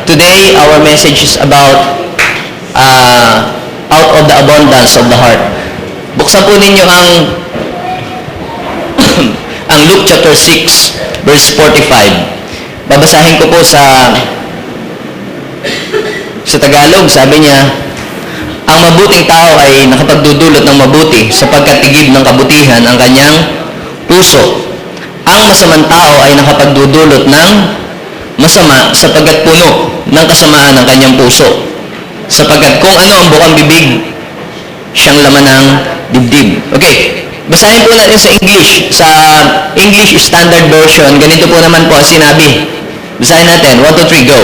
Today, our message is about out of the abundance of the heart. Buksan po ninyo ang ang Luke chapter 6, verse 45. Babasahin ko po sa Tagalog. Sabi niya, ang mabuting tao ay nakapagdudulot ng mabuti sapagkat tigib ng kabutihan ang kanyang puso. Ang masamang tao ay nakapagdudulot ng masama sapagkat puno ng kasamaan ang kanyang puso. Sapagkat kung ano ang bukang bibig, siyang laman ng dibdib. Okay, basahin po natin sa English. Sa English Standard Version, ganito po naman po ang sinabi. Basahin natin. 1, 2, 3, go.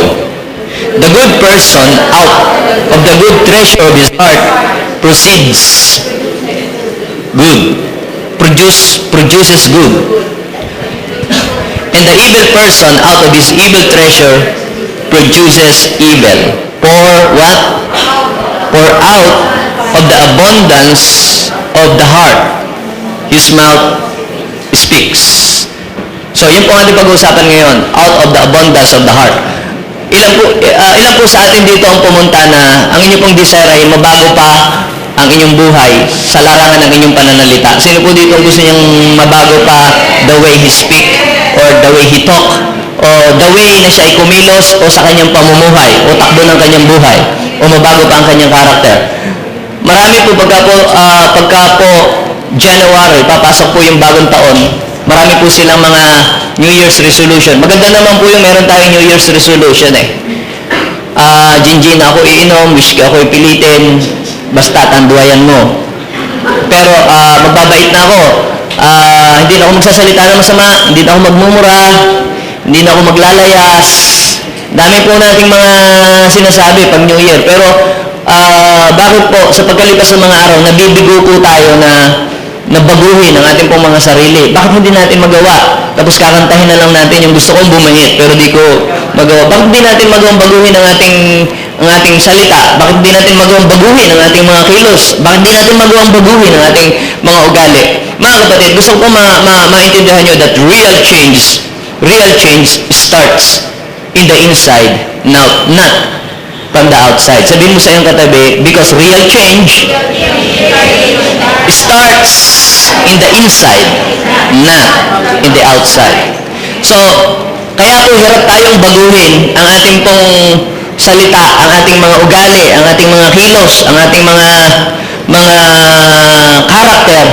The good person out of the good treasure of his heart proceeds good. Produces good. And the evil person out of his evil treasure produces evil. For what? For out of the abundance of the heart, his mouth speaks. So, yun po ang ating pag-uusapan ngayon. Out of the abundance of the heart. Ilan po sa atin dito ang pumunta na ang inyong pong desire ay mabago pa ang inyong buhay sa larangan ng inyong pananalita? Sino po dito gusto niyang mabago pa the way he speak or the way he talk o the way na siya ay kumilos o sa kanyang pamumuhay o takbo ng kanyang buhay o mabago pa ang kanyang karakter? Marami po pagka po January, papasok po yung bagong taon, marami po silang mga New Year's resolution. Maganda naman po yung meron tayong New Year's resolution eh. Jinjin ako iinom, wish ka ako ipilitin, basta tanduayan mo. Pero magbabait na ako. Hindi na ako magsasalita ng masama, hindi na ako magmumura, hindi na ako maglalayas. Dami po nating mga sinasabi pag New Year. Pero bakit po sa pagkalipas ng mga araw, nabibigo po tayo na baguhin ang ating pong mga sarili? Bakit hindi natin magawa? Tapos kakantahin na lang natin yung gusto kong bumangit pero di ko magawa. Bakit hindi natin magawang baguhin ang ating salita? Bakit hindi natin magawang baguhin ang ating mga kilos? Bakit hindi natin magawang baguhin ang ating mga ugali? Mga kapatid, gusto ko maintindihan nyo that real change starts in the inside, not from the outside. Sabihin mo sa iyong katabi, because real change starts in the inside, not in the outside. So, kaya po hirap tayong baguhin ang ating pong salita, ang ating mga ugali, ang ating mga kilos, ang ating mga karakter.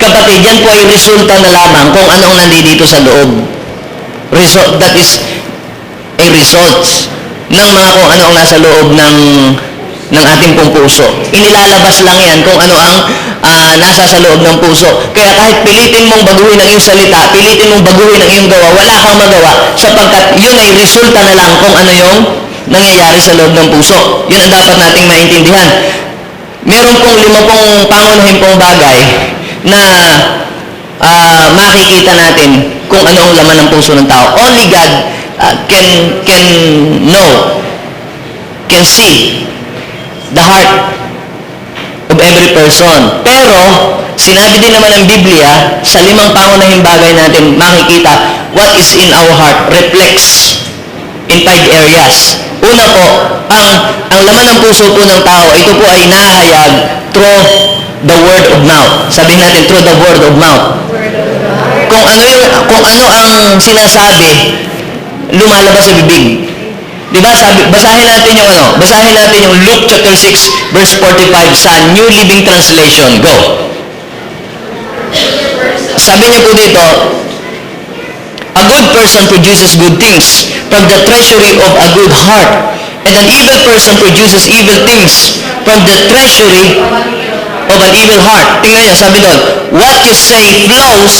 Kapatid, yan po ay resulta na lamang kung ano ang nandito sa loob. That is a result ng mga kung ano ang nasa loob ng ating pong puso. Inilalabas lang yan kung ano ang nasa sa loob ng puso. Kaya kahit pilitin mong baguhin ang iyong salita, pilitin mong baguhin ang iyong gawa, wala kang magawa sapagkat yun ay resulta na lang kung ano yung nangyayari sa loob ng puso. Yun ang dapat nating maintindihan. Meron pong 5 pangunahin pong bagay na makikita natin kung ano ang laman ng puso ng tao. Only God can see the heart of every person. Pero, sinabi din naman ng Biblia, sa 5 pangunahing bagay natin makikita, what is in our heart reflects in 5 areas. Una po, ang laman ng puso po ng tao, ito po ay nahayag through the word of mouth. Sabihin natin, through the word of mouth. Kung ano ang sinasabi, lumalabas sa bibig. Diba? Basahin natin yung Luke chapter 6 verse 45 sa New Living Translation. Go. Sabi niyo po dito, a good person produces good things from the treasury of a good heart, and an evil person produces evil things from the treasury of an evil heart. Tingnan niyo, sabi doon, what you say flows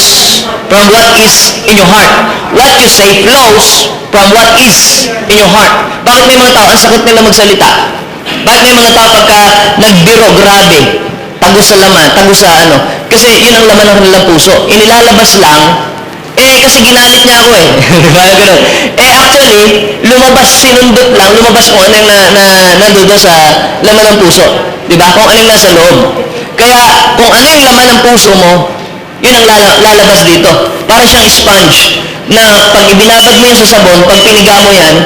from what is in your heart. What you say flows from what is in your heart. Bakit may mga tao, ang sakit nila magsalita? Bakit may mga tao pagka nagbiro, grabe, tagos sa laman, tagos sa ano? Kasi yun ang laman ng kanilang puso. Inilalabas lang, kasi ginalit niya ako Diba? Ganun. Actually, sinundot lang, lumabas kung ano yung nandoon sa laman ng puso. Diba? Kung ano yung nasa loob. Kaya, kung ano yung laman ng puso mo, yun ang lalabas dito. Para siyang sponge na pag ibinabad mo yun sa sabon, pag piniga mo yan,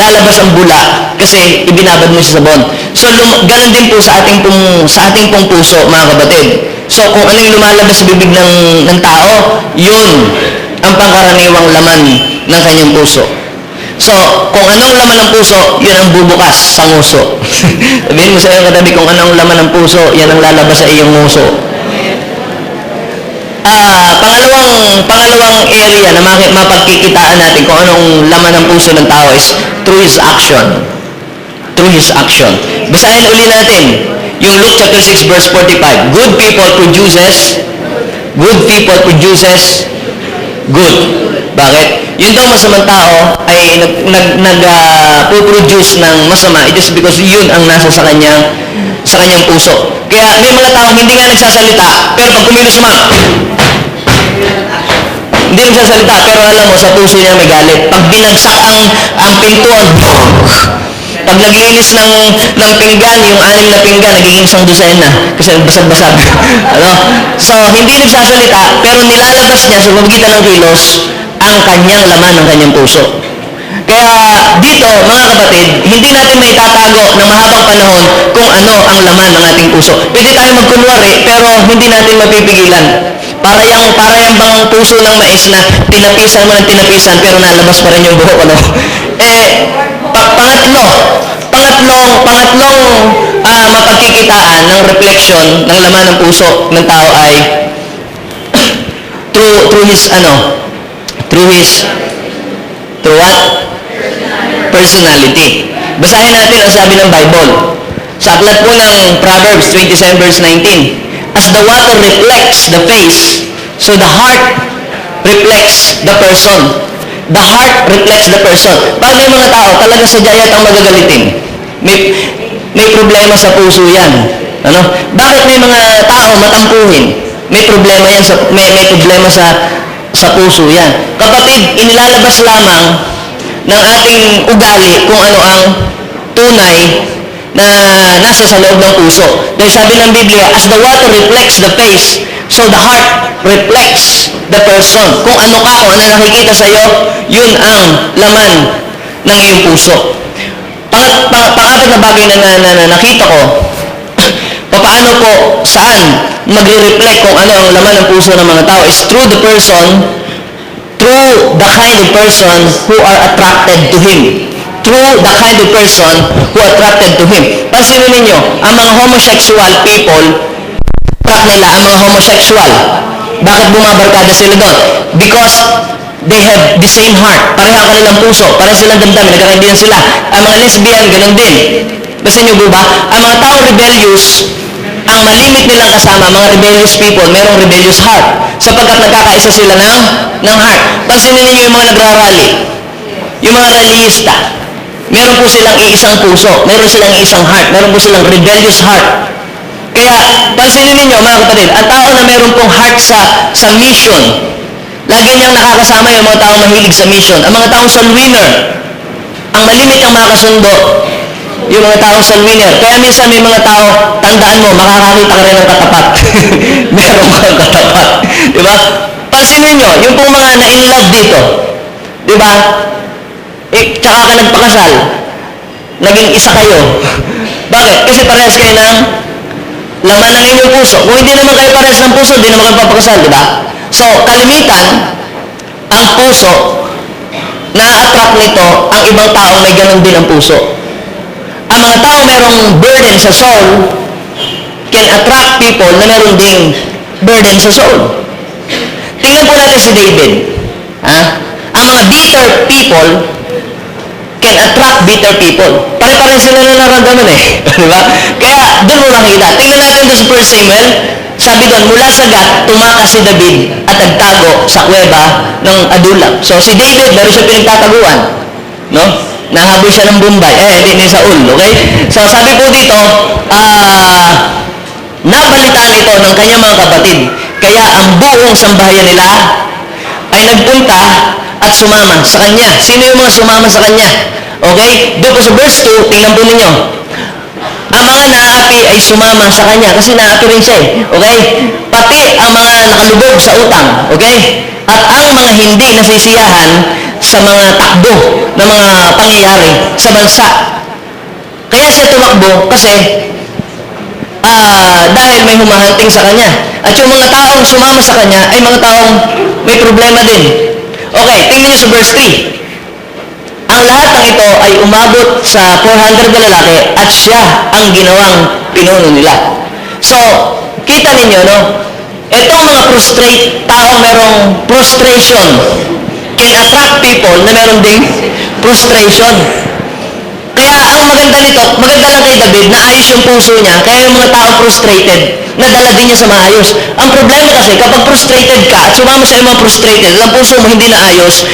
lalabas ang bula kasi ibinabad mo siya sa sabon. So, ganun din po sa ating pong puso, mga kapatid. So, kung ano yung lumalabas sa bibig ng tao, yun ang pangkaraniwang laman ng kanyang puso. So, kung anong laman ng puso, yun ang bubukas sa nguso. Sabihin mo sa iyong katabi, kung anong laman ng puso, yan ang lalabas sa iyong nguso. Pangalawang area na mapagkikitaan natin kung anong laman ng puso ng tao is through his action. Through his action. Basahin uli natin yung Luke chapter 6 verse 45. Good people produces good. Bakit? Yun daw masamang tao ay nag-produce ng masama just because yun ang nasa sa kanyang puso. Kaya may mga tao hindi nga nagsasalita, pero pag kumilos hindi nagsasalita, pero alam mo, sa puso niya may galit. Pag binagsak ang pintuan, pag naglinis ng pinggan, yung 6 na pinggan, nagiging 100 na. Kasi basag-basag. Ano? So, hindi nagsasalita, pero nilalabas niya sa pamagitan ng kilos ang kanyang laman ng kanyang puso. Kaya dito, mga kapatid, hindi natin may tatago ng mahabang panahon kung ano ang laman ng ating puso. Pwede tayo magkunwari, pero hindi natin mapipigilan. Para yung bang puso ng mais na tinapisan mo ng tinapisan, pero nalabas pa rin yung buhok, ano? Pangatlong mapagkikitaan ng reflection ng laman ng puso ng tao ay through what? Personality. Basahin natin ang sabi ng Bible. Sa aklat po ng Proverbs 27 verse 19. As the water reflects the face, so the heart reflects the person. The heart reflects the person. Pag may mga tao, talaga sadya yatang magagalitin. May problema sa puso yan. Ano? Bakit may mga tao matampuhin? May problema yan may problema sa puso yan. Kapatid, inilalabas lamang ng ating ugali kung ano ang tunay na nasa sa loob ng puso. Dahil sabi ng Biblia, as the water reflects the face, so the heart reflects the person. Kung ano ka, kung ano nakikita sa iyo, yun ang laman ng iyong puso. Pangapat na bagay na nakita ko, paano po, saan magre-reflect kung ano ang laman ng puso ng mga tao is through the kind of person who are attracted to him. Through the kind of person who attracted to him. Pansinin ninyo, ang mga homosexual people, track nila ang mga homosexual. Bakit bumabarkada sila doon? Because they have the same heart. Pareho ang kanilang puso. Pareho silang damdamin. Nagkakaintindihan sila. Ang mga lesbian, ganun din. Basta nyo ba? Ang mga taong rebellious, ang malimit nilang kasama, mga rebellious people, merong rebellious heart. Sapagkat nagkakaisa sila ng heart. Pansinin ninyo yung mga nagrarally. Yung mga rallyista. Meron po silang iisang puso. Meron silang iisang heart. Meron po silang rebellious heart. Kaya, pansinin ninyo, mga kapatid, ang tao na meron pong heart sa mission, lagi niyang nakakasama yung mga taong mahilig sa mission. Ang mga taong soul winner, ang malimit ang makasundo, yung mga taong soul winner. Kaya minsan may mga tao, tandaan mo, makakakita ka rin ng katapat. Meron kang katapat. Diba? Pansinin nyo, yung pong mga na-in-love dito, diba? Tsaka ka nagpakasal, naging isa kayo. Bakit? Kasi parehas kayo ng laman ng inyong puso. Kung hindi naman kayo parehas ng puso, hindi naman kayo papakasal, di ba? So, kalimitan, ang puso, na-attract nito ang ibang taong may ganun din ang puso. Ang mga tao merong burden sa soul can attract people na meron ding burden sa soul. Tingnan po natin si David. Ang mga bitter people can attract bitter people. Pare-pare sila na naramdaman Di ba? Kaya doon mo nakita. Tingnan natin doon sa 1 Samuel. Sabi doon, mula sa Gat, tumakas si David at nagtago sa kuweba ng Adulam. So si David, meron siya pinagtataguan. No? Nahabol siya ng Bombay. Hindi ni Saul. Okay? So sabi po dito, napalitan ito ng kanyang mga kapatid. Kaya ang buong sambahayan nila ay nagpunta at sumama sa kanya. Sino yung mga sumama sa kanya? Okay? Doon po sa verse 2, tingnan po ninyo. Ang mga naaapi ay sumama sa kanya kasi naaapi rin siya eh. Okay? Pati ang mga nakalubog sa utang. Okay? At ang mga hindi nasisiyahan sa mga takbo ng mga pangyayari sa bansa. Kaya siya tumakbo kasi dahil may humahanting sa kanya. At yung mga taong sumama sa kanya ay mga taong may problema din. Okay, tingnan niyo sa verse 3. Ang lahat ng ito ay umabot sa 400 na lalaki at siya ang ginawang pinuno nila. So, kita ninyo, no? Itong mga prostrate, tao merong prostration can attract people na meron ding prostration. Kaya ang maganda nito, maganda lang kay David na ayos yung puso niya, kaya yung mga tao frustrated, nadala din niya sa maayos. Ang problema kasi, kapag frustrated ka at sumama sa mga frustrated, ang puso mo hindi na ayos,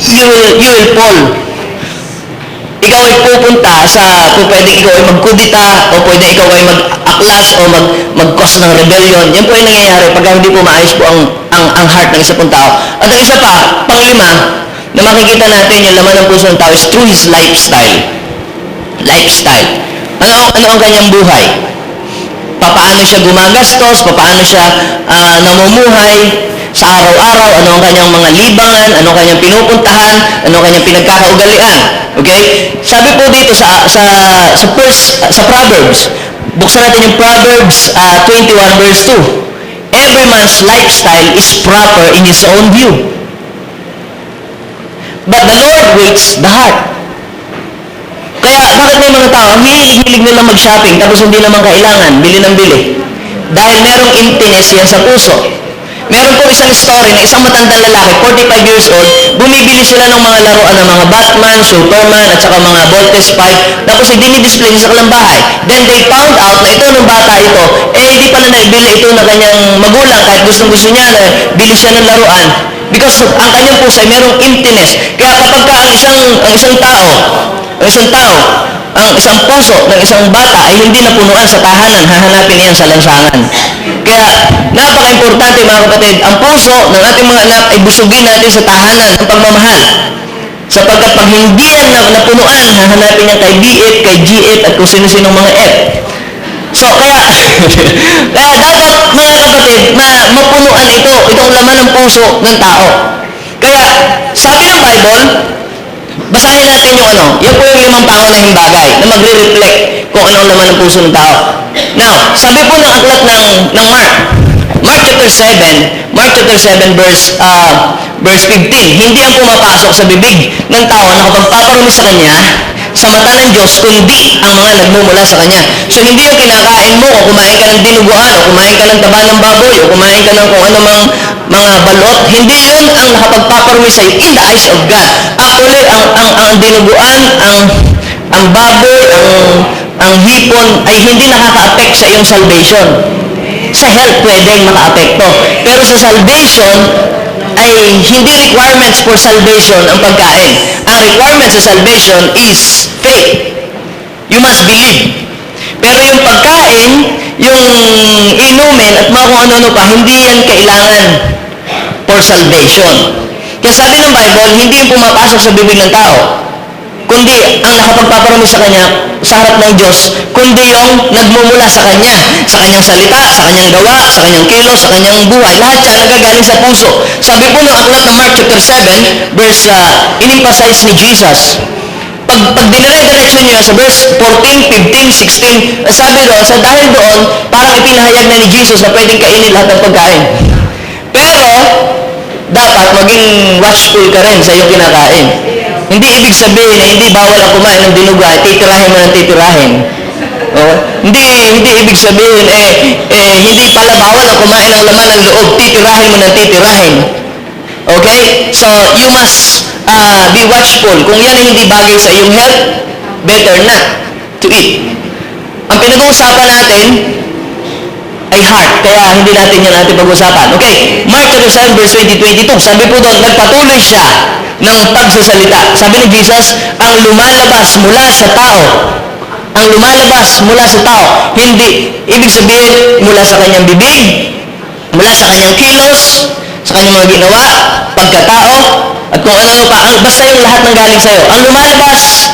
you will fall. Ikaw ay pupunta sa, kung pwedeng ikaw ay magkudita, o pwedeng ikaw ay mag-aklas, o mag-cause ng rebellion. Yan po ay nangyayari pag hindi po maayos po ang heart ng isa pong tao. At ang isa pa, panglima, na makikita natin yung laman ng puso ng tao is through his lifestyle. Lifestyle. Ano ang kanyang buhay? Papaano siya gumagastos? Papaano siya namumuhay sa araw-araw? Ano ang kanyang mga libangan? Ano ang kanyang pinupuntahan? Ano ang kanyang pinagkakaugalian? Okay? Sabi po dito sa Proverbs, buksan natin yung Proverbs 21 verse 2. Every man's lifestyle is proper in his own view. But the Lord weighs the heart. Kaya, bakit may mga tao, hilig nila mag-shopping, tapos hindi naman kailangan, bili ng bili? Dahil merong emptiness yan sa puso. Meron po isang story na isang matandang lalaki, 45 years old, bumibili sila ng mga laruan ng mga Batman, Superman, at saka mga Voltes 5, tapos dinidisplay niya sa kanilang bahay. Then they found out na ito ng bata ito, hindi pala naibili ito ng kanyang magulang, kahit gustong-gusto niya na bili siya ng laruan. Because ang kanyang puso ay merong emptiness. Kaya kapag ka ang isang puso ng isang bata ay hindi napunuan sa tahanan, hahanapin niyan sa lansangan. Kaya napaka-importante mga kapatid, ang puso ng ating mga anak ay busugin natin sa tahanan ng pagmamahal. Sapagkat pag hindi yan napunuan, hahanapin niya kay B8, kay G8 at kung sino-sinong mga F. So, kaya dapat, mga kapatid, mapunuan itong laman ng puso ng tao. Kaya, sabi ng Bible, basahin natin yung yan po yung 5 pangunahing bagay na magre-reflect kung ano ang laman ng puso ng tao. Now, sabi po ng aklat ng Mark chapter 7 verse 15, hindi ang pumapasok sa bibig ng tao na kapagpaparumi sa kanya sa mata ng Diyos, kundi ang mga nagmumula sa Kanya. So, hindi yung kinakain mo, o kumain ka ng dinuguan, o kumain ka ng taba ng baboy, o kumain ka ng kung ano mga balot, hindi yun ang nakapagpaparumi sa iyo in the eyes of God. Actually, ang dinuguan, ang baboy, ang hipon, ay hindi nakaka-affect sa iyong salvation. Sa health, pwedeng maka-apekto. Pero sa salvation, ay hindi requirements for salvation ang pagkain. Ang requirements sa salvation is faith. You must believe. Pero yung pagkain, yung inumin at mga kung ano-ano pa, hindi yan kailangan for salvation. Kaya sabi ng Bible, hindi yung pumapasok sa bibig ng tao, kundi ang nakapagpaparami sa kanya sa harap ng Diyos, kundi yung nagmumula sa kanya, sa kanyang salita, sa kanyang gawa, sa kanyang kilos, sa kanyang buhay. Lahat yan nagagaling sa puso. Sabi po ng aklat ng Mark chapter 7, in-emphasize ni Jesus. Pag dinire-direction niyo sa verse 14, 15, 16, sabi doon, dahil doon, parang ipinahayag na ni Jesus na pwedeng kainin lahat ng pagkain. Pero, dapat maging watchful ka rin sa iyong kinakain. Hindi ibig sabihin na hindi bawal ang kumain ng dinuga, titirahin mo ng titirahin. Hindi ibig sabihin, hindi pala bawal ang kumain ng laman ng loob, titirahin mo ng titirahin. Okay? So, you must be watchful. Kung yan ay hindi bagay sa iyong health, better not to eat. Ang pinag-uusapan natin ay heart, kaya hindi natin yan pag-usapan. Okay, Mark chapter 7 verse 20-22, sabi po doon, nagpatuloy siya ng pagsasalita. Sabi ni Jesus, ang lumalabas mula sa tao, hindi ibig sabihin mula sa kanyang bibig, mula sa kanyang kilos, sa kanyang mga ginawa, pagkatao, at kung ano pa, basta yung lahat ng galing sa'yo. Ang lumalabas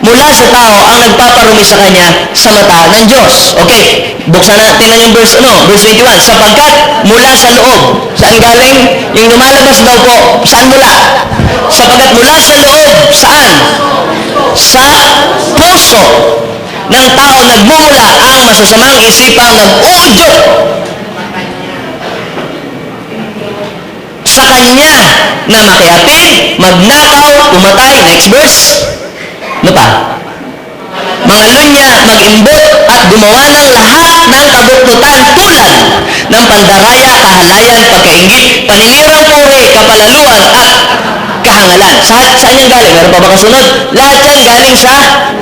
mula sa tao ang nagpaparumi sa kanya sa mata ng Diyos. Okay, buksan natin na yung verse 21. Sapagkat mula sa loob, saan galing? Yung lumalabas daw po, saan mula? Sapagkat mula sa loob, saan? Sa puso ng tao nagmumula ang masasamang isipang nag-uudyok sa kanya na makiapid, magnakaw, pumatay. Next verse. Ano pa? Mangalunya, mag-imbot at gumawa ng lahat ng kabuktutan tulad ng pandaraya, kahalayan, pagkaingit, paninirang puri, kapalaluan at kahangalan. Saan yan galing? Meron pa ba kasunod? Lahat yan galing sa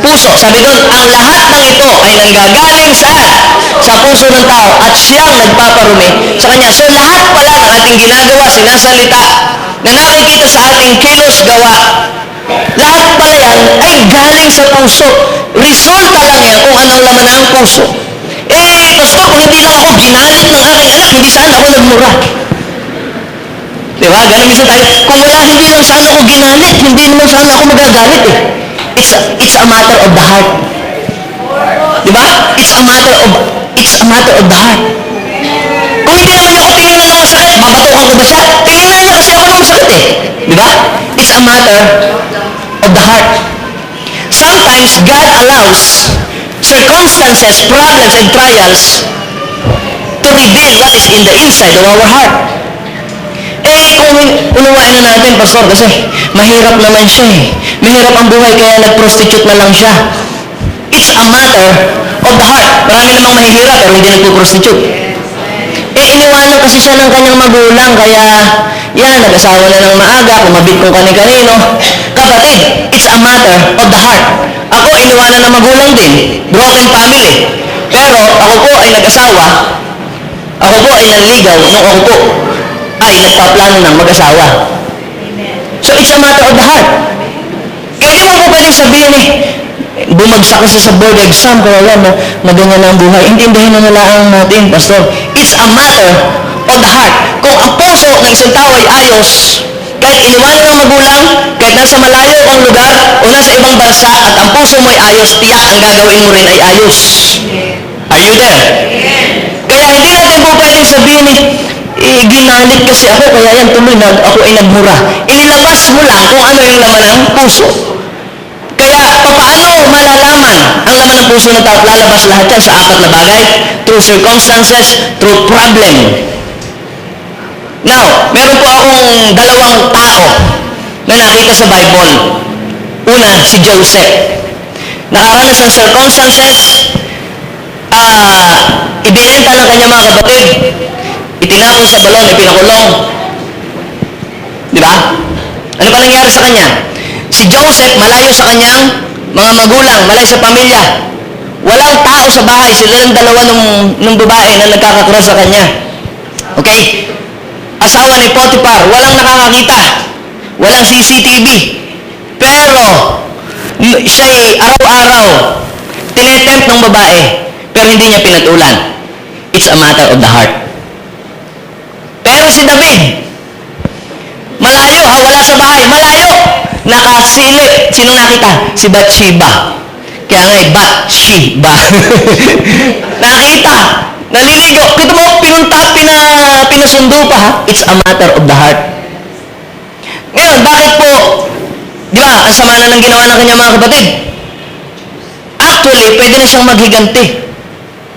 puso. Sabi doon, ang lahat ng ito ay nanggagaling sa puso ng tao at siyang nagpaparumi sa kanya. So lahat pala ng ating ginagawa, sinasalita, na nakikita sa ating kilos gawa, lahat pala yan ay galing sa puso. Resulta lang yan kung anong laman ng puso. Pastor, kung hindi lang ako ginalit ng aking anak, hindi saan ako nagmura. Diba? Ganun minsan tayo. Kung hindi lang sana ako ginalit, hindi naman sana ako magagalit eh. It's a matter of the heart. Diba? It's a matter of the heart. Kung hindi naman ako tinignan ng masakit, babatukan ko ba siya? Tinignan niya kasi ako ng masakit eh. Diba? It's a matter of the heart. Sometimes God allows circumstances, problems, and trials to reveal what is in the inside of our heart. Kung unawain na natin, Pastor, kasi mahirap naman siya eh. Mahirap ang buhay, kaya nag-prostitute na lang siya. It's a matter of the heart. Marami namang mahihirap, pero hindi nagpo-prostitute. Iniwanan kasi siya ng kanyang magulang, kaya nag-asawa na ng maaga, kumabit kung kani-kanino. Kapatid, it's a matter of the heart. Ako, iniwanan ng magulang din. Broken family. Pero ako po ay nag-asawa. Ako po ay nanligaw nung ako po ay nagpaplano ng mag-asawa. So, it's a matter of the heart. Kaya di mo po pwedeng sabihin bumagsak kasi sa board exam, kaya yan, na ganyan ang buhay. Intindihin na nalaan natin, Pastor. It's a matter of the heart. Kung ang puso ng isang tao ay ayos, kahit iniwanan ng magulang, kahit nasa malayo kang lugar o nasa ibang bansa, at ang puso mo ay ayos, tiyak ang gagawin mo rin ay ayos. Are you there? Kaya hindi natin po pwedeng sabihin ginalit kasi ako, kaya yan tuloy ako ay nagmura. Inilabas mo lang kung ano yung laman ng puso. Kaya, paano malalaman ang laman ng puso ng tao? Lalabas lahat yan sa apat na bagay. Through circumstances, through problem. Now, meron po akong dalawang tao na nakita sa Bible. Una, si Joseph. Nakaranas ng circumstances, ibinenta ng kanyang mga kapatid. Itinapon sa balon, ipinakulong. Di ba? Ano pa nangyari sa kanya? Si Joseph, malayo sa kanyang mga magulang, malayo sa pamilya. Walang tao sa bahay. Sila ng dalawa nung babae na nagkakakross sa kanya. Okay? Asawa ni Potiphar, walang nakakakita. Walang CCTV. Pero, siya'y araw-araw tinetempt ng babae, pero hindi niya pinatulan. It's a matter of the heart. Pero si David, malayo wala sa bahay, malayo. Nakasilip. Sinong nakita? Si Bathsheba. Kaya nga Bathsheba. Nakita. Naliligo. Kita mo, pinasundo pa ha? It's a matter of the heart. Ngayon, bakit po, di ba, ang sama na ng ginawa ng kanyang mga kapatid? Actually, pwede na siyang maghiganti.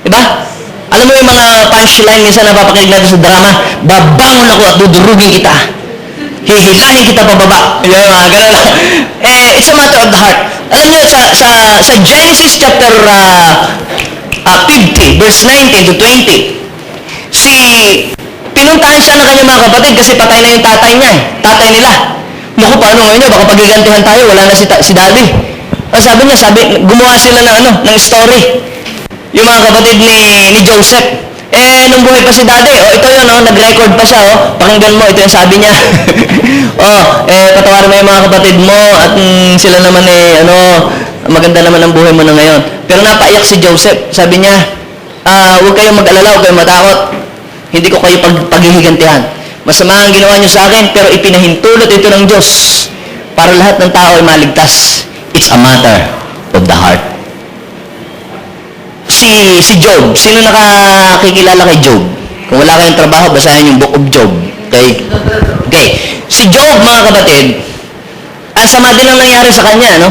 Di ba? Alam mo yung mga punchline minsan na papakinig natin sa drama, babangon ako at dudurugin kita. Hihilahin kita pababa. Yung mga ganun. It's a matter of the heart. Alam niyo, sa Genesis chapter 50, verse 19 to 20, pinuntahan siya ng kanyang mga kapatid kasi patay na yung tatay niya. Tatay nila. Naku, paano ngayon? Baka pagigantihan tayo, wala na si daddy. Sabi niya, gumawa sila ng story. Yung mga kapatid ni Joseph. Nung buhay pa si daddy, ito yun, nag-record pa siya, pakinggan mo, ito yung sabi niya. Patawarin mo yung mga kapatid mo, at sila naman maganda naman ang buhay mo na ngayon. Pero napaiyak si Joseph, sabi niya, huwag kayong mag-alala, huwag kayong matakot. Hindi ko kayo paghihigantihan. Masama ang ginawa niyo sa akin, pero ipinahintulot ito ng Diyos para lahat ng tao ay maligtas. It's a matter of the heart. Si Job, sino nakakikilala kay Job? Kung wala kayong trabaho, basahin yung Book of Job. Okay. Si Job, mga kapatid, ang sama din ang nangyari sa kanya, no?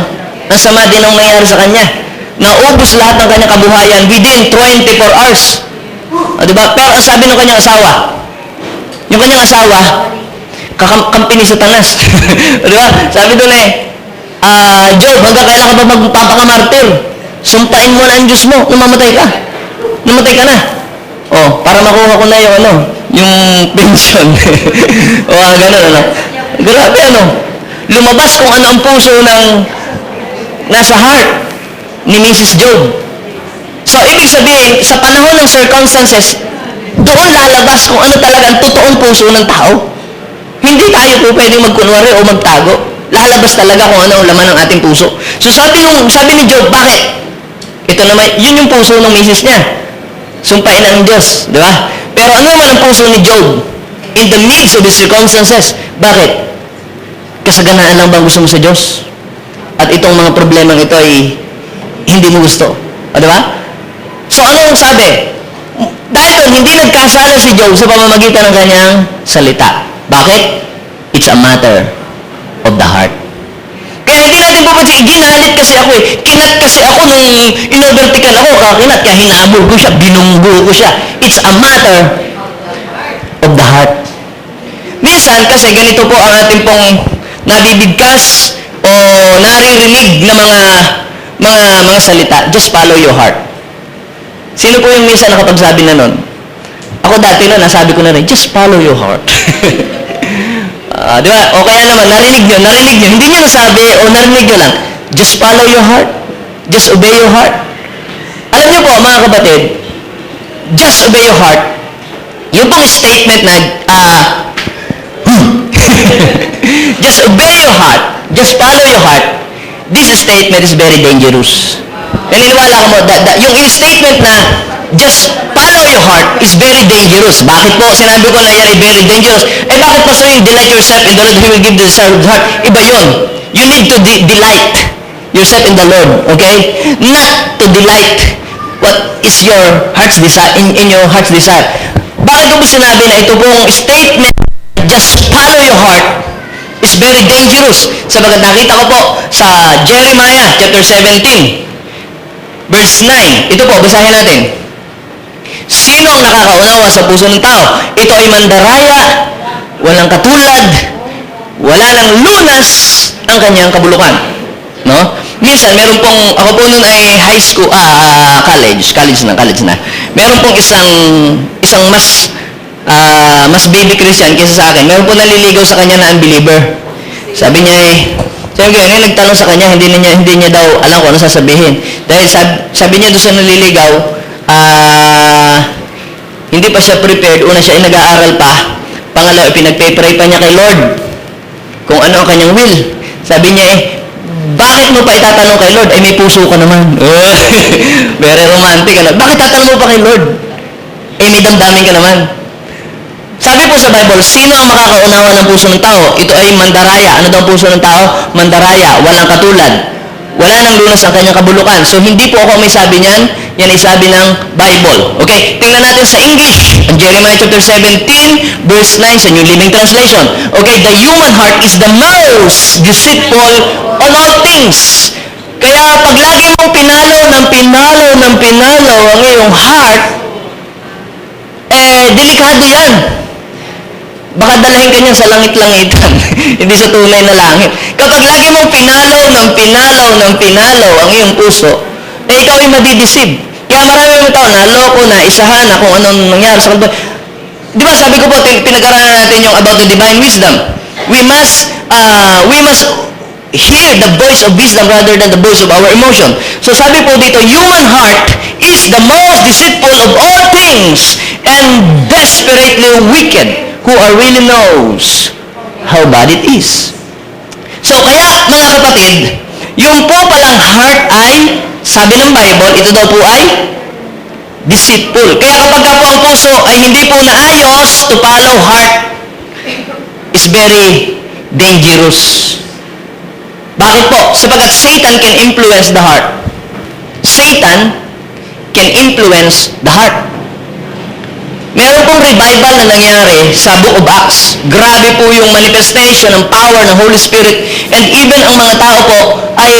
Ang sama din ang nangyari sa kanya. Naubos lahat ng kanyang kabuhayan within 24 hours. O, diba? Pero ang sabi ng kanyang asawa, yung kanyang asawa, kakampi ni Satanas. O, diba? Sabi doon Job, hanggang kailan ka ba magpapakamartir? Sumpain mo na ang Diyos mo, namamatay ka. Namatay ka na. O, para makuha ko na yung pension. O, ganun, Grabe, lumabas kung ano ang puso ng nasa heart ni Mrs. Job. So, ibig sabihin, sa panahon ng circumstances, doon lalabas kung ano talaga ang totoong puso ng tao. Hindi tayo po pwedeng magkunwari o magtago. Lalabas talaga kung ano ang laman ng ating puso. So, sabi ni Job, bakit? Ito naman, yun yung puso ng misis niya. Sumpain ng Diyos, di ba? Pero ano naman ang puso ni Job? In the midst of the circumstances, bakit? Kasaganaan lang bang gusto mo sa Diyos? At itong mga problemang ito ay hindi mo gusto. O, di ba? So, anong sabi? Dahil doon, hindi nagkasala si Job sa pamamagitan ng kanyang salita. Bakit? It's a matter of the heart. Kaya hindi natin pupansin, ginalit kasi ako Kinat kasi ako nung inovertical ako, kakinat, kaya hinabol ko siya, binunggo ko siya. It's a matter of the heart. Minsan, kasi ganito po ang ating pong nabibigkas o naririnig na mga salita. Just follow your heart. Sino po yung minsan nakapagsabi na nun? Ako dati nasabi ko na rin, just follow your heart. Di ba? O kaya naman, narinig nyo. Hindi nyo nasabi o narinig nyo lang. Just follow your heart. Just obey your heart. Alam nyo po, mga kapatid, just obey your heart. Yung pong statement na, just obey your heart. Just follow your heart. This statement is very dangerous. Naniniwala ko mo, yung statement na, just follow your heart is very dangerous. Bakit po? Sinabi ko na yan ay very dangerous. Bakit po? So you delight yourself in the Lord, He will give the desire of the heart. Iba yun. You need to delight yourself in the Lord. Okay? Not to delight what is your heart's desire, in your heart's desire. Bakit ko po sinabi na ito pong statement, just follow your heart, is very dangerous. Sabagat nakita ko po sa Jeremiah chapter 17, verse 9. Ito po, basahin natin. Sino ang nakakaunawa sa puso ng tao? Ito ay mandaraya, walang katulad, wala nang lunas ang kanyang kabulukan. No? Minsan, meron pong, ako po noon ay high school, college na. Meron pong isang mas baby Christian kaysa sa akin. Meron pong naliligaw sa kanya na unbeliever. Sabi niya nagtanong sa kanya, hindi niya daw alam kung ano sasabihin. Dahil sabi niya doon sa naliligaw, hindi pa siya prepared. Una, siya ay nag-aaral pa. Pangalawa, pinagpe-pray pa niya kay Lord kung ano ang kanyang will. Sabi niya bakit mo pa itatanong kay Lord? May puso ka naman. Very romantic. Bakit tatanong mo pa kay Lord? May damdamin ka naman. Sabi po sa Bible, sino ang makakaunawa ng puso ng tao? Ito ay mandaraya. Ano daw ang puso ng tao? Mandaraya. Walang katulad. Wala nang lunas ang kanyang kabulukan. So, hindi po ako may sabi niyan. Yan ay sabi ng Bible. Okay? Tingnan natin sa English. Ang Jeremiah chapter 17, verse 9 sa New Living Translation. Okay? The human heart is the most deceitful of all things. Kaya pag lagi mong pinalo ang iyong heart, delikado yan. Baka dalahin ka niyan sa langit-langitan, hindi sa tunay na langit. Kapag lagi mong pinalo ang iyong puso, ikaw ay madideceive. Kaya marami mga tao, naloko, naisahan na kung anong nangyari sa kanila. Di ba, sabi ko po, pinag-aralan natin yung about the divine wisdom. We must hear the voice of wisdom rather than the voice of our emotion. So sabi po dito, human heart is the most deceitful of all things and desperately wicked. Who really knows how bad it is. So kaya mga kapatid, yung po palang heart ay, sabi ng Bible, ito daw po ay deceitful. Kaya kapag po ang puso ay hindi po naayos, to follow heart is very dangerous. Bakit po? Sapagkat Satan can influence the heart. Satan can influence the heart. Meron pong revival na nangyari sa Book of Acts. Grabe po yung manifestation ng power ng Holy Spirit. And even ang mga tao po ay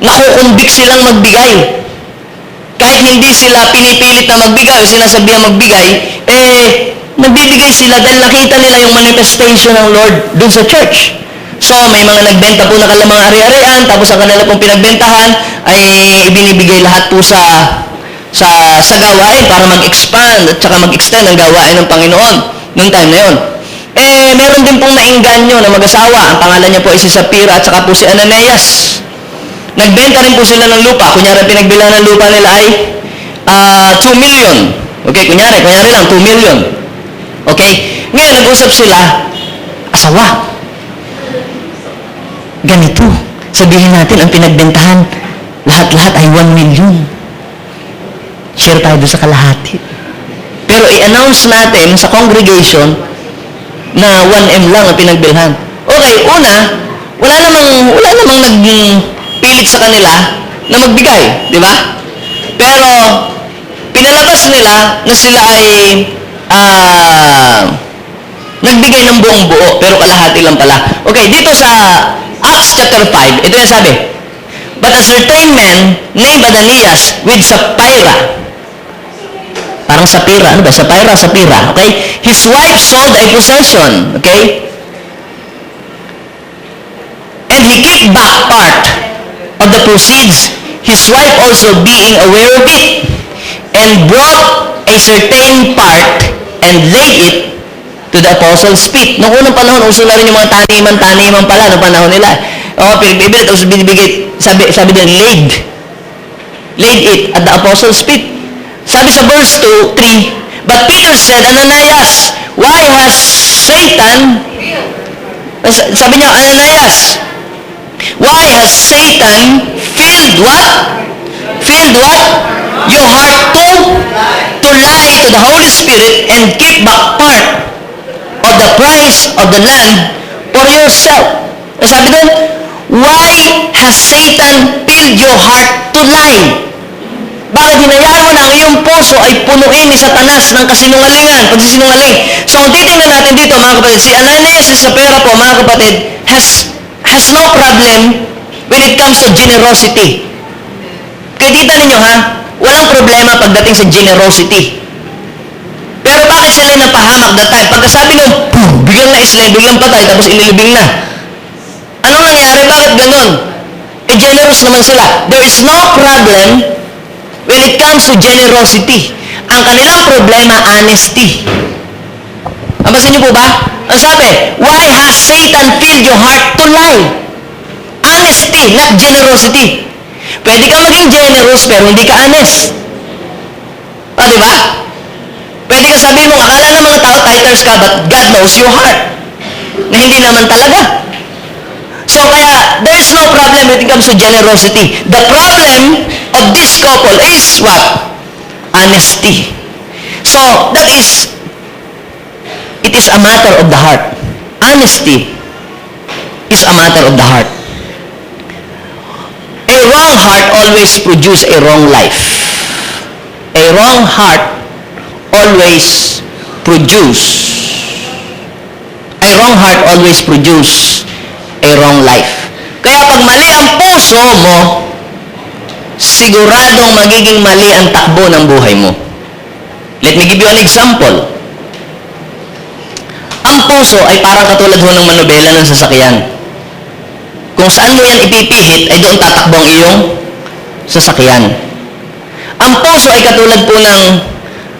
nakukonvict silang magbigay. Kahit hindi sila pinipilit na magbigay o sinasabihan magbigay, nagbibigay sila dahil nakita nila yung manifestation ng Lord dun sa church. So, may mga nagbenta po na kalamang ari-arian, tapos ang kanila pong pinagbentahan ay ibinibigay lahat po sa gawain para mag-expand at saka mag-extend ang gawain ng Panginoon noong time na yun. Meron din pong nainganyo na mag-asawa. Ang pangalan niya po ay si Sapphira at saka po si Ananias. Nagbenta rin po sila ng lupa. Kunyari, pinagbilan ng lupa nila ay 2 million. Okay, kunyari lang, 2 million. Okay? Ngayon, nag-usap sila, asawa. Ganito. Sabihin natin, ang pinagbentahan, lahat-lahat ay 1 million. Share tayo doon sa kalahati. Pero i-announce natin sa congregation na 1M lang ang pinagbilhan. Okay, una, wala namang nagpilit sa kanila na magbigay, di ba? Pero pinalabas nila na sila ay nagbigay ng buong buo, pero kalahati lang pala. Okay, dito sa Acts chapter 5, ito yung sabi, but a certain man named Ananias with Sapphira, parang Sapphira, ano ba? Sapphira, okay? His wife sold a possession, okay? And he kept back part of the proceeds, his wife also being aware of it, and brought a certain part and laid it to the apostles' feet. Noong unang panahon, uso na rin yung mga taniman pala noong panahon nila. Pinagbibilit, tapos binibigay, sabi din, laid it at the apostles' feet. Sabi sa verse 3, but Peter said, Ananias, why has Satan, sabi niya, Ananias, why has Satan filled what? Filled what? Your heart to lie to the Holy Spirit and keep back part of the price of the land for yourself. Sabi doon, why has Satan filled your heart to lie? Bakit hinayaan mo na ang iyong puso ay punuin ni Satanas ng kasinungalingan, pagsisinungaling? So, kung titingnan natin dito, mga kapatid, si Ananias, si Sapphira po, mga kapatid, has no problem when it comes to generosity. Kaya kita ninyo, ha? Walang problema pagdating sa generosity. Pero bakit sila napahamak that time? Pagkasabi nung, biglang na-slay, biglang patay, tapos ililibing na. Anong nangyari? Bakit ganun? Generous naman sila. There is no problem when it comes to generosity. Ang kanilang problema, honesty. Nabasin niyo po ba? Ang sabi, why has Satan filled your heart to lie? Honesty, not generosity. Pwede ka maging generous, pero hindi ka honest. O, di ba? Pwede ka sabihin mo, akala ng mga tao, tithers ka, but God knows your heart. Na hindi naman talaga. So, kaya, there's no problem when it comes to generosity. The problem of this couple is what? Honesty. So, it is a matter of the heart. Honesty is a matter of the heart. A wrong heart always produces a wrong life. A wrong heart always produce a wrong life. Kaya pag mali ang puso mo, siguradong magiging mali ang takbo ng buhay mo. Let me give you an example. Ang puso ay parang katulad ho ng manobela ng sasakyan. Kung saan mo yan ipipihit, ay doon tatakbo ang iyong sasakyan. Ang puso ay katulad po ng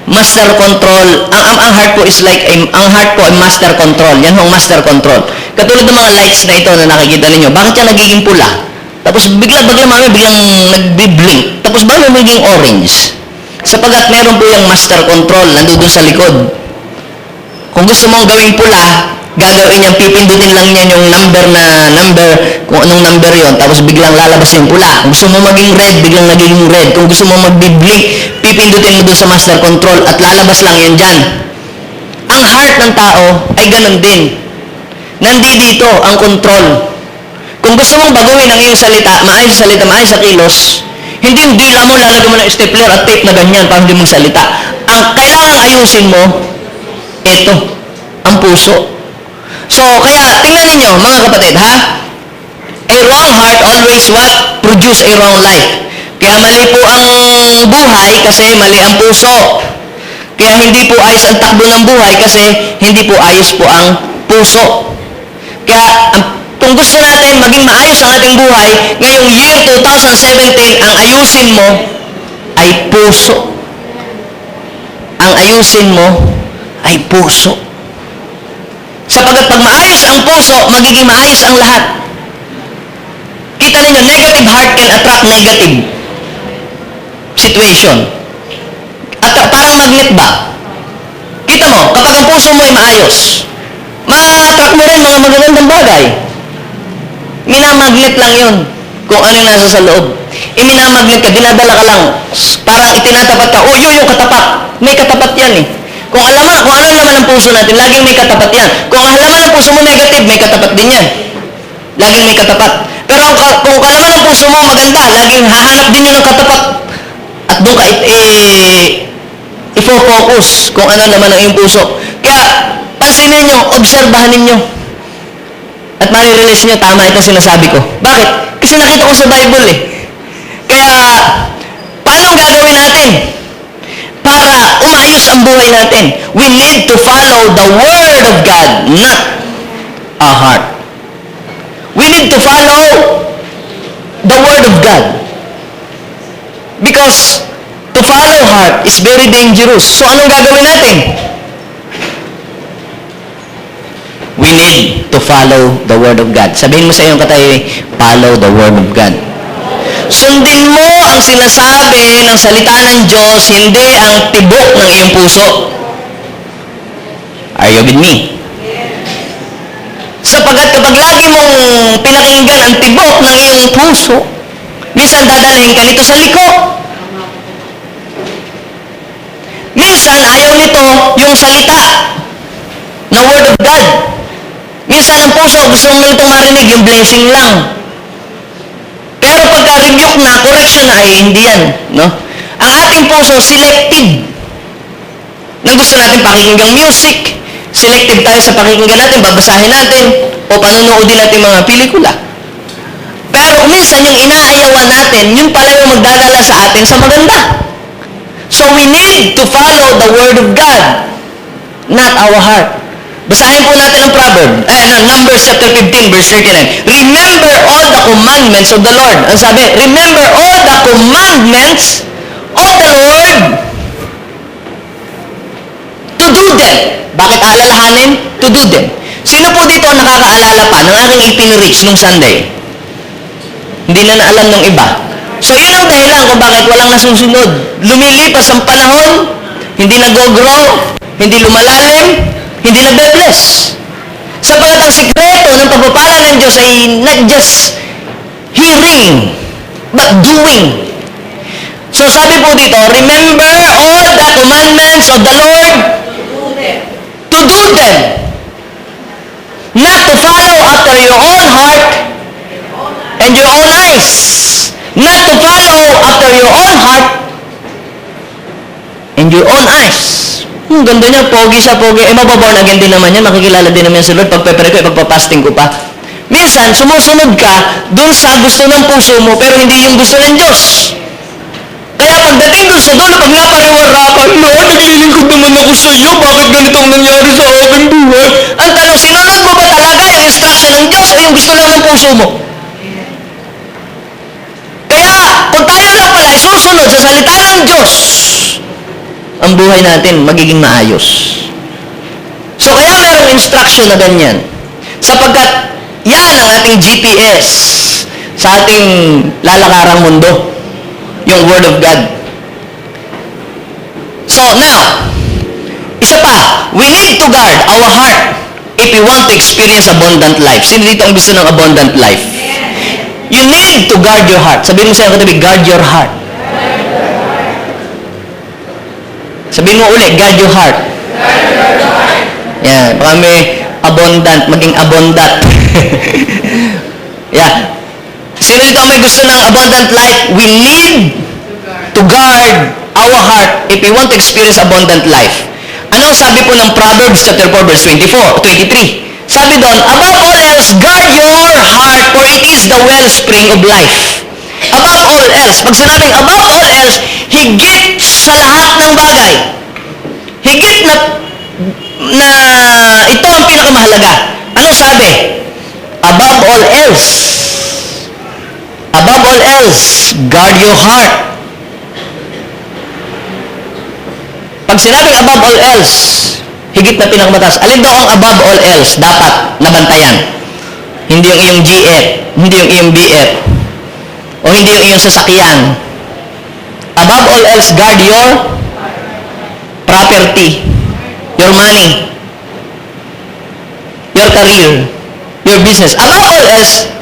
master control. Ang heart po is like, ang heart po ay master control. Yan ang master control. Katulad ng mga lights na ito na nakikita ninyo. Bakit yan nagiging pula? Tapos biglang nagbi-blink. Tapos biglang magiging orange. Sapagat meron po yung master control nandun sa likod. Kung gusto mong gawing pula, gagawin niyang pipindutin lang niya yung number, kung anong number yon, tapos biglang lalabas yung pula. Kung gusto mo maging red, biglang naging red. Kung gusto mo magbi-blink, pipindutin mo dun sa master control at lalabas lang yan dyan. Ang heart ng tao ay ganun din. Nandito ang control. Kung gusto mong baguhin ang iyong salita, maayos sa kilos, hindi yung dila mo, lalagyan mo ng stapler at tape na ganyan para hindi mong salita. Ang kailangang ayusin mo, ito, ang puso. So, kaya, tingnan ninyo, mga kapatid, ha? A wrong heart always what? Produce a wrong life. Kaya mali po ang buhay kasi mali ang puso. Kaya hindi po ayos ang takbo ng buhay kasi hindi po ayos po ang puso. Kaya, kung gusto natin maging maayos ang ating buhay, ngayong year 2017, ang ayusin mo ay puso. Ang ayusin mo ay puso. Sapagkat pag maayos ang puso, magiging maayos ang lahat. Kita ninyo, negative heart can attract negative situation. At parang magnet ba? Kita mo, kapag ang puso mo ay maayos, ma-attract mo rin mga magagandang bagay. Minamagnet lang yun kung ano yung nasa sa loob. Minamagnet ka, dinadala ka lang. Parang itinatapat ka, yun yung katapat. May katapat yan eh. Kung ano naman ang puso natin, laging may katapat yan. Kung ang halaman ng puso mo negative, may katapat din yan. Laging may katapat. Pero kung kalaman ng puso mo maganda, laging hahanap din yun ng katapat. At doon ka ifo-focus kung ano naman ang iyong puso. Kaya, pansinin nyo, obserbahan ninyo. At marirealize nyo, tama itong sinasabi ko. Bakit? Kasi nakita ko sa Bible eh. Kaya, paano gagawin natin? Para umayos ang buhay natin, we need to follow the Word of God, not our heart. We need to follow the Word of God. Because to follow heart is very dangerous. So anong gagawin natin? We need to follow the Word of God. Sabihin mo sa iyong katabi, follow the Word of God. Sundin mo ang sinasabi ng salita ng Diyos, hindi ang tibok ng iyong puso. Are you with me? Sapagkat kapag lagi mong pinakinggan ang tibok ng iyong puso, minsan dadalhin ka nito sa liko. Minsan ayaw nito yung salita ng Word of God. Minsan ang puso gusto mo itong marinig, yung blessing lang. Pero pagka rebuke na, correction na, ay hindi yan. No? Ang ating puso, selective. Nang gusto natin pakinggang music, selective tayo sa pakinggan natin, babasahin natin, o panonoodin natin mga pelikula. Pero minsan yung inaayawan natin, yun pala yung magdadala sa atin sa maganda. So we need to follow the Word of God, not our heart. Basahin po natin ang Numbers chapter 15, verse 39. Remember all the commandments of the Lord. Ang sabi, remember all the commandments of the Lord to do them. Bakit alalahanin? To do them. Sino po dito ang nakakaalala pa ng aking ipinreach nung Sunday? Hindi na naalam ng iba. So yun ang dahilan kung bakit walang nasusunod. Lumilipas ang panahon, hindi nag-grow, hindi lumalalim, hindi nagbe-bless. Sapagat ang sikreto ng pagpapala ng Diyos ay not just hearing, but doing. So sabi po dito, remember all the commandments of the Lord to do them. Not to follow after your own heart and your own eyes. Not to follow after your own heart and your own eyes. Ganda niya, pogi siya, pogi. Mababorn again din naman yan. Makikilala din naman yan sa Lord. Pagpepere ko, ipagpapasting ko pa. Minsan, sumusunod ka dun sa gusto ng puso mo, pero hindi yung gusto ng Diyos. Kaya pagdating dun sa dulo, pag napariwarakan, Lord, naglilingkod naman ako sa iyo. Bakit ganito ang nangyari sa aking buhay? Ang tanong, sinunod mo ba talaga yung instruction ng Diyos o yung gusto lang ng puso mo? Kaya, kung tayo lang pala ay susunod sa salita ng Diyos, ang buhay natin magiging maayos. So, kaya mayroong instruction na ganyan. Sapagkat, yan ang ating GPS sa ating lalakarang mundo. Yung Word of God. So, now, isa pa, we need to guard our heart if we want to experience abundant life. Sino dito ang gusto ng abundant life? You need to guard your heart. Sabihin mo sa katabi, guard your heart. Sabihin mo ulit, guard your heart. Yan, baka may abundant, maging abundant. Yeah. Sino dito ang may gusto ng abundant life? We need to guard our heart if we want to experience abundant life. Ano sabi po ng Proverbs chapter 4 verse 23? Sabi doon, above all else, guard your heart for it is the wellspring of life. Above all else. Pag sinabing above all else, higit sa lahat ng bagay. Higit na ito ang pinakamahalaga. Ano sabi? Above all else. Above all else, guard your heart. Pag sinabing above all else, higit na pinakamataas. Alin daw ang above all else dapat nabantayan? Hindi yung iyong GF, hindi yung iyong BF, o hindi yung iyong sasakyan. Above all else, guard your property, your money, your career, your business. Above all else,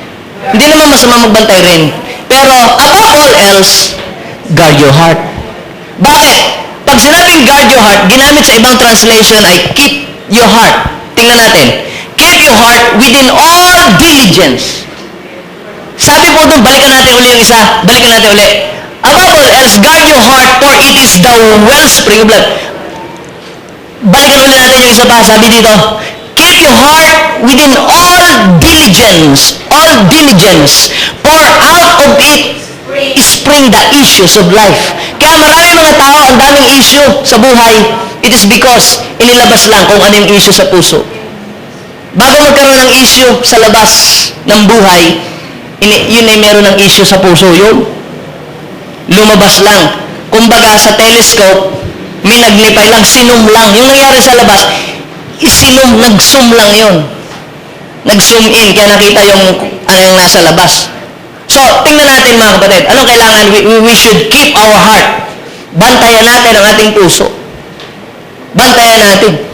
hindi naman masama magbantay rin. Pero above all else, guard your heart. Bakit? Pag sinabing guard your heart, ginamit sa ibang translation ay keep your heart. Tingnan natin. Keep your heart within all diligence. Sabi po doon, balikan natin uli yung isa. Balikan natin uli. Above all else, guard your heart for it is the wellspring of life. Balikan uli natin yung isa pa. Sabi dito, keep your heart within all diligence. All diligence. For out of it spring the issues of life. Kaya marami mga tao, ang daming issue sa buhay. It is because inilabas lang kung ano yung issue sa puso. Bago magkaroon ng issue sa labas ng buhay, yun ay meron ng issue sa puso. Yun. Lumabas lang. Kumbaga sa telescope, may nagnipay lang, sinum lang. Yung nangyari sa labas, nag-zoom lang yun. Nag-zoom in, kaya nakita yung ano yung nasa labas. So, tingnan natin mga kapatid. Anong kailangan? We should keep our heart. Bantayan natin ang ating puso. Bantayan natin.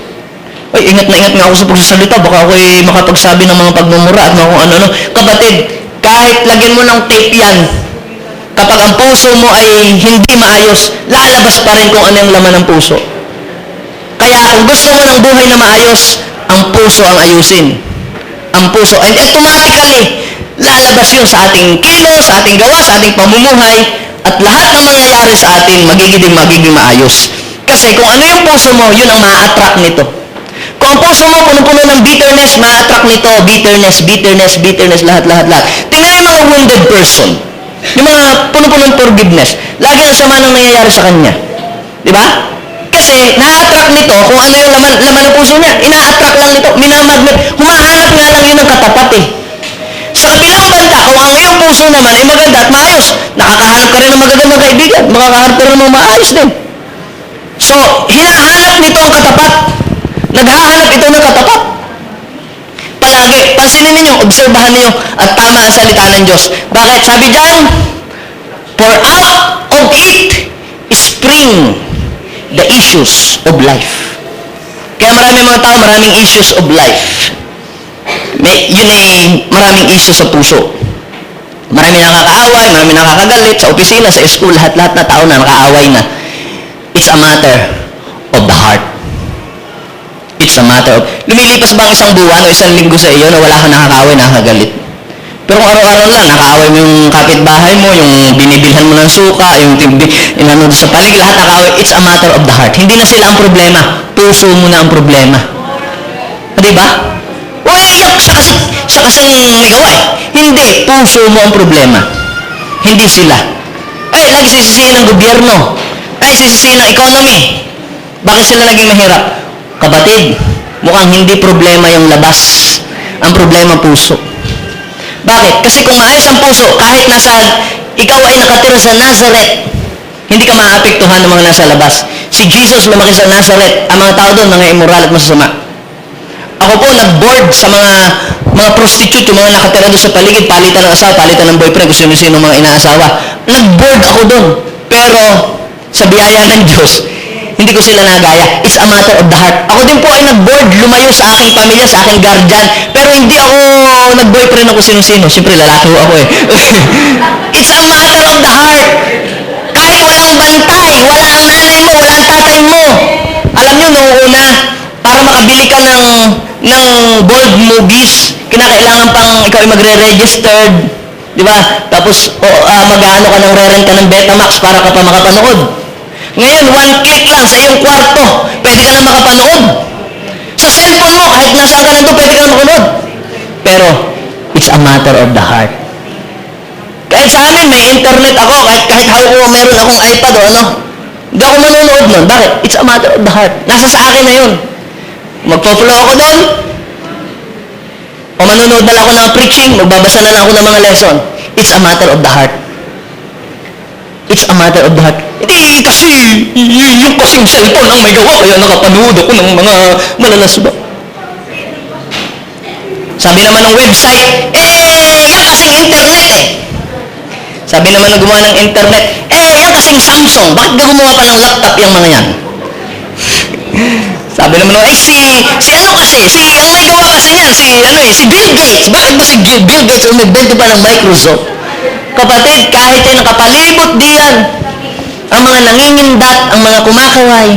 Ay, ingat na ingat nga ako sa pagsasalita. Baka ako makapagsabi ng mga pagmumura at mga kung ano-ano. Kapatid, kahit lagyan mo ng tape yan, kapag ang puso mo ay hindi maayos, lalabas pa rin kung ano yung laman ng puso. Kaya kung gusto mo ng buhay na maayos, ang puso ang ayusin. Ang puso. And automatically, lalabas yun sa ating kilos, sa ating gawa, sa ating pamumuhay, at lahat ng mangyayari sa atin, magiging maayos. Kasi kung ano yung puso mo, yun ang ma-attract nito. Kung ang puso mo, punong-puno ng bitterness, ma-attract nito, bitterness, lahat. Tingnan yung mga wounded person. Yung mga punong-puno ng forgiveness. Lagi ang sama nang nangyayari sa kanya. Di ba? Kasi, na-attract nito, kung ano yung laman ng puso niya, ina-attract lang nito, minamagnet, humahanap nga lang yun ng katapat eh. Sa kabilang banda, kung ang iyong puso naman ay maganda at maayos, nakakahanap ka rin ng magagandang kaibigan, makakahanap ka rin ng maayos din. So, hinahanap nito ang katapat. Naghahanap ito ng katapat. Palagi, pansinin ninyo, obserbahan ninyo, at tama ang salita ng Diyos. Bakit? Sabi dyan, for out of it spring the issues of life. Kaya maraming mga tao, maraming issues of life. Yun ay maraming issue sa puso. Maraming nakakaaway, maraming nakakagalit sa opisina, sa school, lahat na tao na nakaaway na. It's a matter of the heart. It's a matter of... Lumilipas ba ang isang buwan o isang linggo sa iyo na wala kang nakakaaway, nakakagalit? Pero kung araw-araw lang, nakaaway mo yung kapitbahay mo, yung binibilhan mo ng suka, yung inano sa paligid, lahat nakaaway. It's a matter of the heart. Hindi na sila ang problema. Puso mo na ang problema. Diba? Iyak siya kasi may gawa eh. Hindi, puso mo ang problema. Hindi sila. Ay, lagi sisisihin ng gobyerno. Ay, sisisihin ng economy. Bakit sila naging mahirap? Kapatid, mukhang hindi problema yung labas. Ang problema puso. Bakit? Kasi kung maayos ang puso, kahit ikaw ay nakatira sa Nazareth, hindi ka maapektuhan ng mga nasa labas. Si Jesus lumaki sa Nazareth. Ang mga tao doon, mga immoral at masasama. Ako po, nag-board sa mga prostitute, yung mga nakatira doon sa paligid, palitan ng asawa, palitan ng boyfriend, kung sino-sino mga inaasawa. Nag-board ako doon. Pero, sa biyaya ng Diyos, hindi ko sila nagaya. It's a matter of the heart. Ako din po ay nag-board, lumayo sa aking pamilya, sa aking guardian, pero hindi ako nag-boyfriend ako sino-sino. Siyempre, lalaki ako eh. It's a matter of the heart. Kahit walang bantay, wala ang nanay mo, wala ang tatay mo. Alam nyo, noong una, para makabili ka ng bold movies, kinakailangan kailangan pang ikaw ay magre-registered, di ba? Tapos, mag-ano ka ng re-rent ka ng Betamax para ka pa makapanood. Ngayon, one click lang sa iyong kwarto, pwede ka na makapanood. Sa cellphone mo, kahit nasaan ka nandun, pwede ka na makapanood. Pero, it's a matter of the heart. Kahit sa amin, may internet ako, kahit meron akong iPad o ano, hindi ako manonood nun. Bakit? It's a matter of the heart. Nasa sa akin na yun. Magpo-flow ako doon, o manonood na lang ako ng preaching, magbabasa na lang ako ng mga lesson. It's a matter of the heart. It's a matter of the heart. Hindi kasi, yung kasing cellphone ang may gawa, kaya nakapanood ako ng mga malalasba. Sabi naman ng website, yan kasing internet eh. Sabi naman ng gumawa ng internet, yan kasing Samsung, bakit ka gumawa pa ng laptop yung mga yan? Sabi naman ng, si ano kasi, ang may gawa kasi niyan, si Bill Gates. Bakit ba si Bill Gates ang nagbento pa ng Microsoft? Kapatid, kahit yan nakapalibot diyan, ang mga nangingindat, ang mga kumakaway,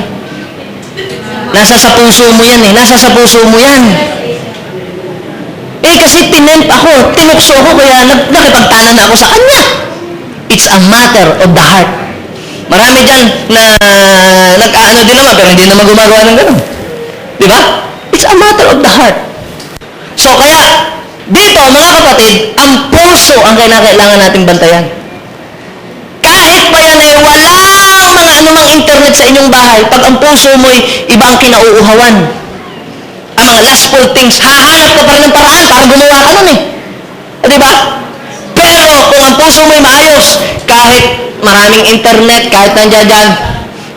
nasa sa puso mo yan eh, nasa sa puso mo yan. Kasi tinempt ako, tinukso ako, kaya nakipagtanan na ako sa kanya. It's a matter of the heart. Marami dyan na nag-aano din naman, pero hindi naman gumagawa ng gano'n. Di ba? It's a matter of the heart. So, kaya, dito, mga kapatid, ang puso ang kailangan nating bantayan. Kahit pa yan ay walang mga anumang internet sa inyong bahay, pag ang puso mo'y ibang kinauuhawan, ang mga lustful things, hahanap ka pa rin ng paraan para gumawa ka nun eh. Di ba? Pero kung ang puso mo'y maayos, kahit maraming internet, kahit nandiyan dyan,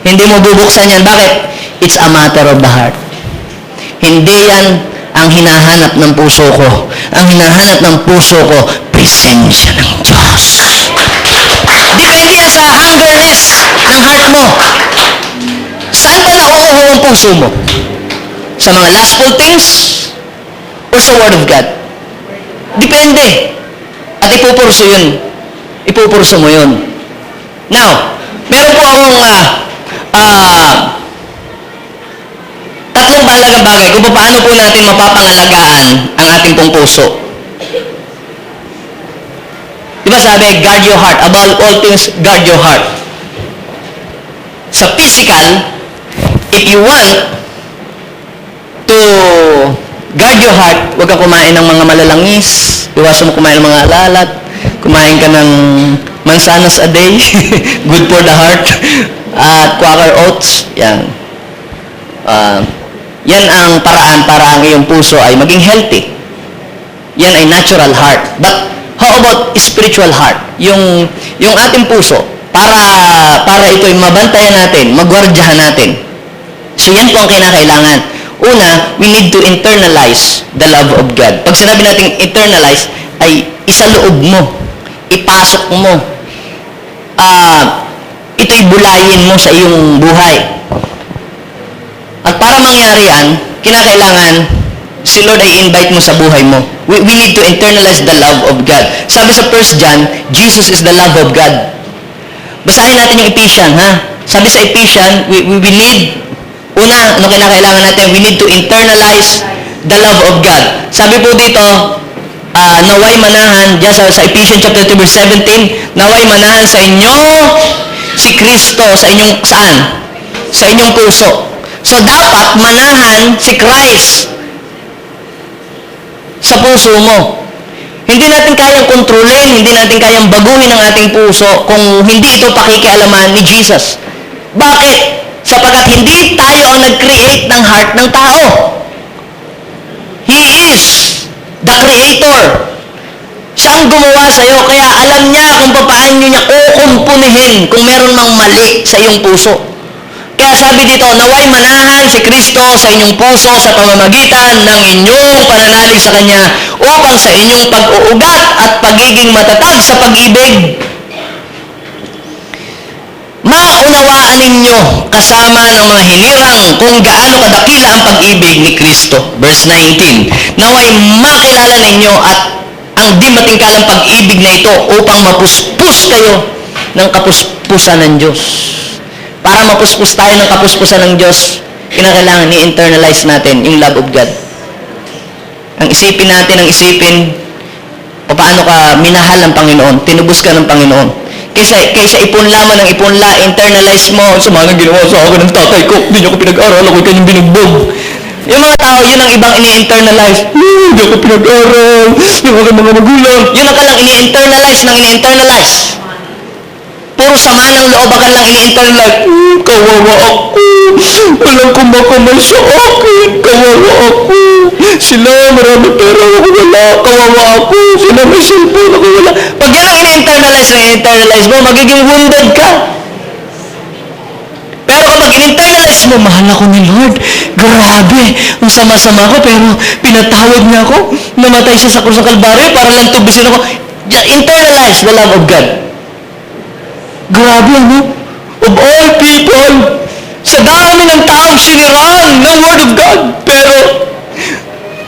hindi mo bubuksan yan. Bakit? It's a matter of the heart. Hindi yan ang hinahanap ng puso ko. Ang hinahanap ng puso ko, presensya ng Diyos. Depende yan sa hungerness ng heart mo. Saan ba nauuhaw ang puso mo? Sa mga lustful things or sa Word of God? Depende. At ipupurso yun. Ipupurso mo yun. Now, meron po akong tatlong mahalagang bagay kung paano po natin mapapangalagaan ang ating pong puso. Di ba sabi, guard your heart. Above all things, guard your heart. Sa physical, if you want to guard your heart, huwag kang kumain ng mga malalangis, iwasan mo kumain ng mga alalat, kumain ka ng mansanas a day, good for the heart, at Quaker oats, yan. Yan ang paraan para ang iyong puso ay maging healthy. Yan ay natural heart. But how about spiritual heart? Yung ating puso, para ito'y mabantayan natin, magwardyahan natin. So yan po ang kinakailangan. Una, we need to internalize the love of God. Pag sinabi natin internalize, ay isaloob mo, ipasok mo, ito'y bulayin mo sa iyong buhay. At para mangyari yan, kinakailangan si Lord ay invite mo sa buhay mo. We need to internalize the love of God. Sabi sa 1 John, Jesus is the love of God. Basahin natin yung Ephesians, ha? Sabi sa Ephesians, we need, una, ano kinakailangan natin? We need to internalize the love of God. Sabi po dito, naway manahan, dyan sa Ephesians chapter 2 verse 17, naway manahan sa inyo si Kristo, sa inyong saan? Sa inyong puso. So, dapat manahan si Christ sa puso mo. Hindi natin kayang kontrolin, hindi natin kayang baguhin ang ating puso kung hindi ito pakikialaman ni Jesus. Bakit? Sapagkat hindi tayo ang nag-create ng heart ng tao. He is the Creator. Siya ang gumawa sa'yo, kaya alam niya kung paano niya kukumpunihin kung meron mang mali sa iyong puso. Kaya sabi dito, naway manahan si Kristo sa inyong puso sa pamamagitan ng inyong pananalig sa Kanya upang sa inyong pag-uugat at pagiging matatag sa pag-ibig, maunawaan ninyo kasama ng mga hinirang kung gaano kadakila ang pag-ibig ni Kristo. Verse 19, naway makilala ninyo at ang di matingkalang pag-ibig na ito upang mapuspos kayo ng kapuspusan ng Diyos. Para mapuspos tayo ng kapuspusan ng Diyos, kinakailangan i-internalize natin yung love of God. ang isipin natin, paano ka minahal ng Panginoon, tinubos ka ng Panginoon. Kaysa ipunla mo ng ipunla, internalize mo, sa mga ginawa sa akin ng tatay ko, hindi niyo ko pinag-aral, ako kanyang binugbog. Yung mga tao, yun ang ibang ini-internalize. Hindi ako pinag-aral, yung aking mga magulang. Yun ang kalang ini-internalize ng ini-internalize. Puro sama ng loob ang lang ini-internalize. Kawawa ako. Walang kumakamay sa akin. Kawawa ako. Sila, marami pera ako wala. Kawawa ako. Sila may cellphone ako wala. Pag yan ang ini-internalize mo, magiging wounded ka. Pero kapag in-internalize mo, mahal ako ni Lord. Grabe, ang sama-sama ko, pero pinatawad niya ako. Namatay siya sa krus ng Kalbaryo para lang tubusin ako. Internalize the love of God. Grabe, ano? Of all people, sa dami ng taong siniraan ng Word of God, pero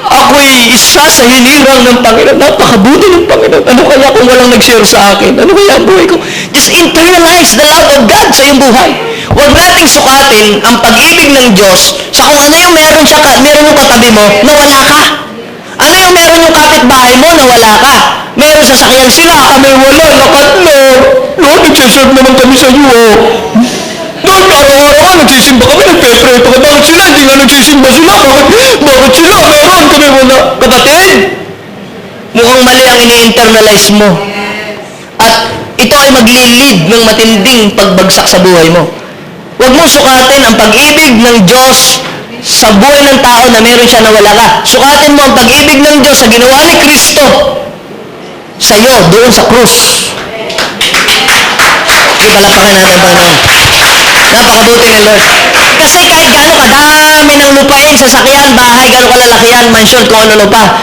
ako'y isa sa hinirang ng Panginoon. Napakabuti ng Panginoon. Ano kaya kung walang nag-share sa akin? Ano kaya ang buhay ko? Just internalize the love of God sa iyong buhay. Huwag nating sukatin ang pag-ibig ng Diyos sa kung ano yung meron yung katabi mo na wala ka. Ano yung meron yung kapitbahay mo na wala ka. Meron sasakyan sila, kami wala, nakatlo. Lord, nagsiserve naman kami sa iyo. Lord, araw-araw ka, nagsisimba kami, nagpe-pray pa ka. Bakit sila? Hindi nga nagsisimba sila. Bakit sila? Meron kami wala. Kapatid, mukhang mali ang ini-internalize mo. At ito ay maglilid ng matinding pagbagsak sa buhay mo. Huwag mong sukatin ang pag-ibig ng Diyos sa buhay ng tao na meron siya na wala ka. Sukatin mo ang pag-ibig ng Diyos sa ginawa ni Kristo sa iyo, doon sa krus. Ipalapakan natin ang Panginoon. Napakabuti ni Lord. Kasi kahit gaano kadami ng lupain, sasakyan, bahay, gaano kalalakihan, mansyon, kung ano pa,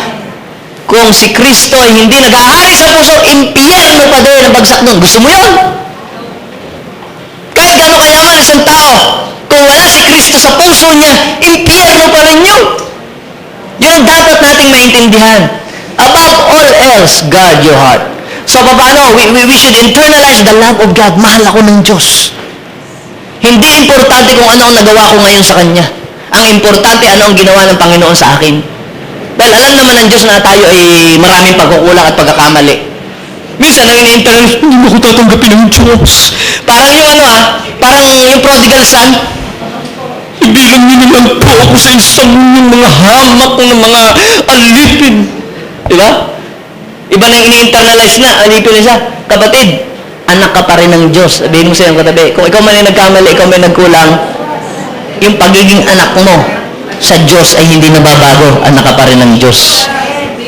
kung si Kristo ay hindi nag-aari sa puso, impyerno pa din ang bagsak nun. Gusto mo yun? Kahit gaano kayaman ang isang tao, kung wala si Kristo sa puso niya, impyerno pa rin yun. Yun ang dapat nating maintindihan. Above all else, guard your heart. So, paano? We should internalize the love of God. Mahal ako ng Diyos. Hindi importante kung ano ang nagawa ko ngayon sa Kanya. Ang importante, ano ang ginawa ng Panginoon sa akin. Dahil alam naman ng Diyos na tayo ay maraming pagkukulang at pagkakamali. Minsan, ang ini-internalize, hindi mo ko tatanggapin ng Diyos. Parang yung parang yung prodigal son, hindi lang nilang po ako sa isang yung mga hamak ng mga alipin. Diba? Iba na ini-internalize na, alipin isa. Kapatid, anak ka pa rin ng Diyos. Sabihin mo sa iyong katabi, kung ikaw man ay nagkamali, ikaw may nagkulang, yung pagiging anak mo sa Diyos ay hindi nababago. Anak ka pa rin ng Diyos.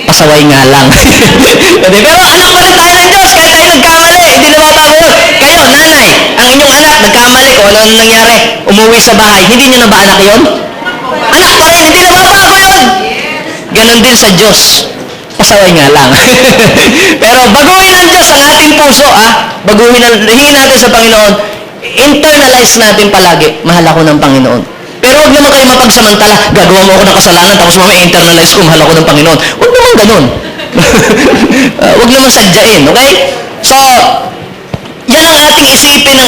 Pasaway nga lang. Pero anak pa rin tayo ng Diyos, kahit tayo nagkamali, hindi nababago yun. Kayo, nanay, ang inyong anak, nagkamali, kung ano nangyari, umuwi sa bahay, hindi niyo na ba anak yun? Anak pa rin, hindi nababago yun. Ganon din sa Diyos. Pasaway nga lang. Pero baguhin ng Diyos ang ating puso, hingin natin sa Panginoon, internalize natin palagi, mahal ako ng Panginoon. Pero huwag naman kayo mapagsamantala, gagawa mo ako ng kasalanan, tapos mamaya internalize ko, mahal ako ng Panginoon. Huwag naman ganun. Huwag naman sadyain, okay? So, yan ang ating isipin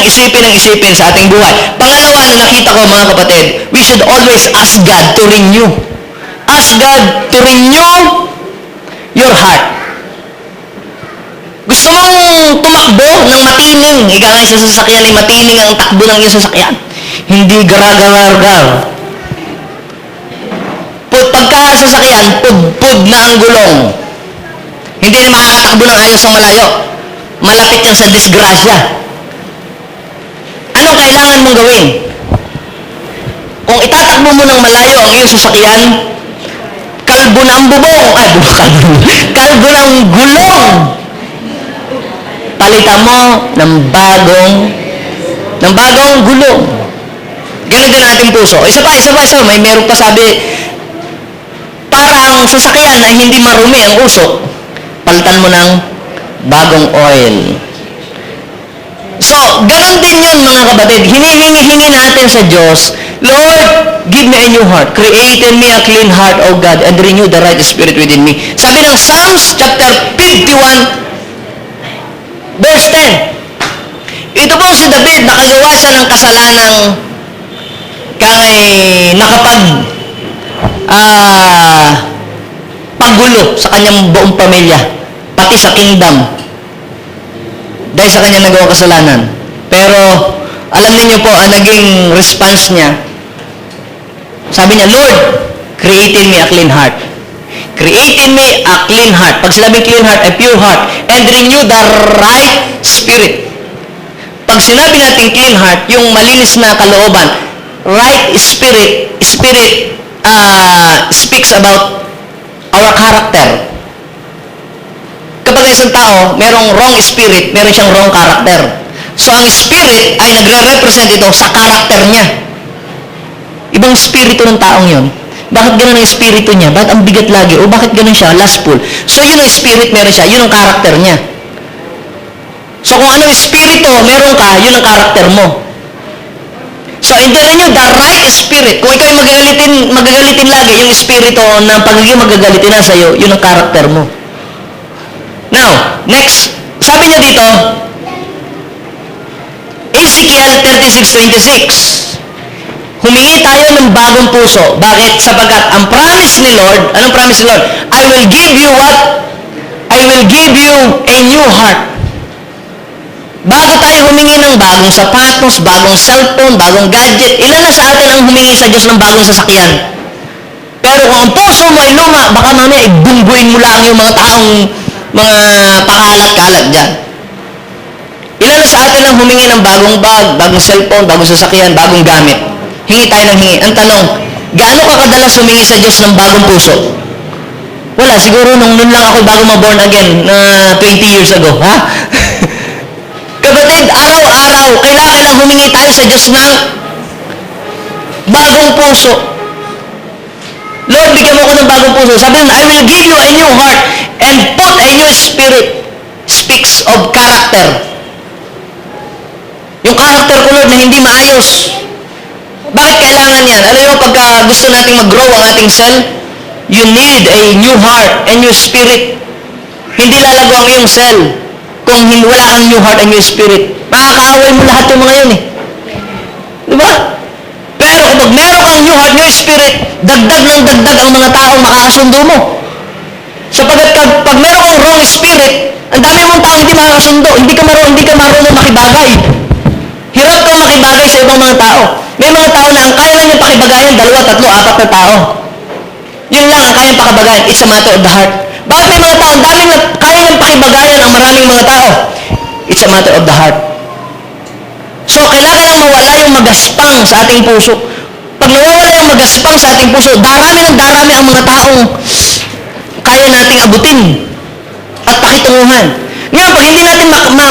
sa ating buhay. Pangalawa na nakita ko, mga kapatid, we should always ask God to renew. Ask God to renew your heart. Gusto mong tumakbo ng matining, ika nga sa sasakyan ay matining ang takbo ng iyong sasakyan. Hindi gara-gara-gar. Pagka sasakyan, pud-pud na ang gulong. Hindi na makakatakbo ng ayos ang malayo. Malapit yan sa disgrasya. Anong kailangan mong gawin? Kung itatakbo mo ng malayo ang iyong sasakyan, kalbo na ang bubong. Kalbo na ang gulong. Palitan mo ng bagong gulong. Ganun din ating puso. Isa pa, may meron pa sabi, parang sasakyan na hindi marumi ang usok, palitan mo ng bagong oil. So, ganun din yun, mga kapatid. Hinihingi natin sa Diyos, Lord, give me a new heart. Create in me a clean heart, O God, and renew the right spirit within me. Sabi ng Psalms chapter 51, verse 10. Ito po si David, nakagawa siya ng kasalanang pagulo sa kanyang buong pamilya, pati sa kingdom, dahil sa kanyang nagawang kasalanan. Pero, alam niyo po, ang naging response niya, sabi niya, Lord, create in me a clean heart. Create in me a clean heart. Pag sinabing clean heart, a pure heart. And renew the right spirit. Pag sinabi natin clean heart, yung malinis na kalooban, right spirit speaks about our character. Kapag isang tao, merong wrong spirit, meron siyang wrong character. So, ang spirit ay nagre-represent ito sa character niya. Ibang spirito ng taong yon. Bakit ganun ang spirito niya? Bakit ang bigat lagi? O bakit ganun siya? Lustful. So, yun ang spirit meron siya. Yun ang character niya. So, kung anong spirito meron ka, yun ang character mo. So, intinan nyo, the right spirit. Kung ikaw ay magagalitin lagi, yung spirito ng pagiging magagalitin na sa'yo, yun ang character mo. Now, next, sabi niya dito, Ezekiel 36:26, humingi tayo ng bagong puso. Bakit? Sapagkat ang promise ni Lord, anong promise ni Lord? I will give you what? I will give you a new heart. Bago tayo humingi ng bagong sapatos, bagong cellphone, bagong gadget, ilan na sa atin ang humingi sa Diyos ng bagong sasakyan? Pero kung ang puso mo ay luma, baka mamaya ibungguin mo lang yung mga taong mga pakalat-kalat dyan. Ilan na sa atin ang humingi ng bagong bag, bagong cellphone, bagong sasakyan, bagong gamit? Hingi tayo ng hingi. Ang tanong, gaano ka kadalas humingi sa Diyos ng bagong puso? Wala, siguro nung nun lang ako bago ma-born again, na 20 years ago, ha? Kapatid, araw-araw, kailangan humingi tayo sa Diyos ng bagong puso. Lord, bigyan mo ko ng bagong puso. Sabi nun, I will give you a new heart and put a new spirit. Speaks of character. Yung character ko, Lord, na hindi maayos. Bakit kailangan yan? Alam mo, pagka gusto nating mag-grow ang ating cell, you need a new heart and new spirit. Hindi lalago ang iyong cell kung wala kang new heart and new spirit. Makakaaway mo lahat yung mga yun eh. Di ba? Pero kapag meron kang new heart, new spirit, dagdag ng dagdag ang mga taong makakasundo mo. Sapagkat pag meron kang wrong spirit, ang dami mong taong hindi makakasundo, hindi ka marunong makibagay. Hirap kang makibagay sa ibang mga tao. May mga tao na ang kaya lang niya pakibagayan, 2, 3, 4 na tao. Yun lang ang kayang pakibagayan. It's a matter of the heart. Bakit may mga tao, ang daming na kaya niyang pakibagayan ang maraming mga tao? It's a matter of the heart. So, kailangan lang mawala yung magaspang sa ating puso. Pag nawawala yung magaspang sa ating puso, darami ang mga taong kaya nating abutin at pakitunguhan. Ngayon, pag hindi natin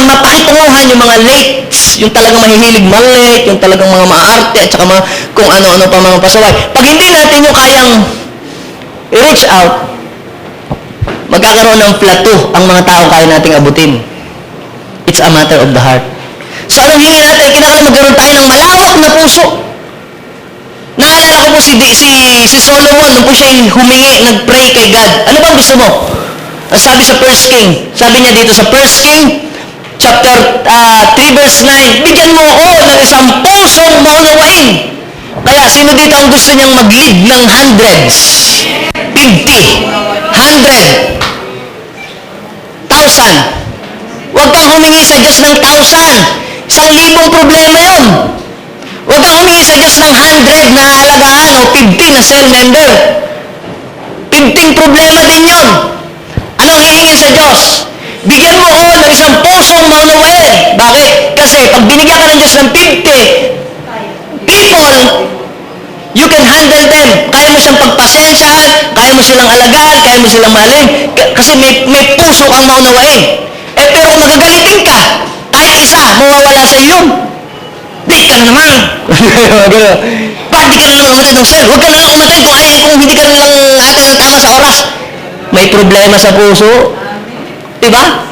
mapakitunguhan yung mga lates, yung talagang mahihilig malate, yung talagang mga maarte, at saka mga, kung ano-ano pa mga pasaway, pag hindi natin yung kayang i-reach out, magkakaroon ng plateau ang mga taong kaya nating abutin. It's a matter of the heart. So, anong hingin natin? Kinakailangan magkaroon tayo ng malawak na puso. Naalala ko po si Solomon, nung po siya humingi, nag-pray kay God. Ano bang gusto mo? Sabi sa 1 King, sabi niya dito sa 1 King, chapter 3 verse 9, bigyan mo ako ng isang pusong maunawain. Kaya, sino dito ang gusto niyang mag-lead ng hundreds? 50, 100, 1,000. Huwag kang humingi sa Diyos ng 1,000. 1,000 problema yun. Huwag kang humingi sa Diyos ng 100 na alagaan o 50 na cell member. 15 problema din yun. Anong hihingin sa Diyos? Bigyan mo ako ng isang pusong maunawain. Bakit? Kasi pag binigyan ka ng Diyos ng 50 people, you can handle them. Kaya mo siyang pagpasensyahan, kaya mo silang alagaan, kaya mo silang mahalin. Kasi may puso kang maunawain. Pero kung magagalitin ka, kahit isa, mawawala sa iyo. Di ka na naman. Bakit di ka na naman umatid ng cell? Huwag ka na lang umatid kung hindi ka na lang atid ng tama sa oras. May problema sa puso. Diba?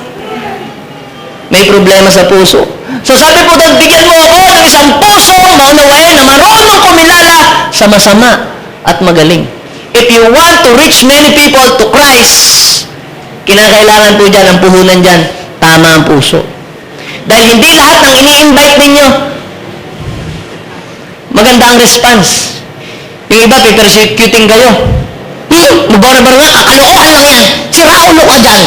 May problema sa puso. So sabi po doon, bigyan mo ako ng isang puso maunawain na marunong kumilala sa masama at magaling. If you want to reach many people to Christ, kinakailangan po dyan, ang puhunan dyan, tama ang puso. Dahil hindi lahat ng ini-invite ninyo, maganda ang response. Yung iba, pe-persecuting kayo. Magbarbar nga, kakalokohan lang yan. Sira ulo ka dyan.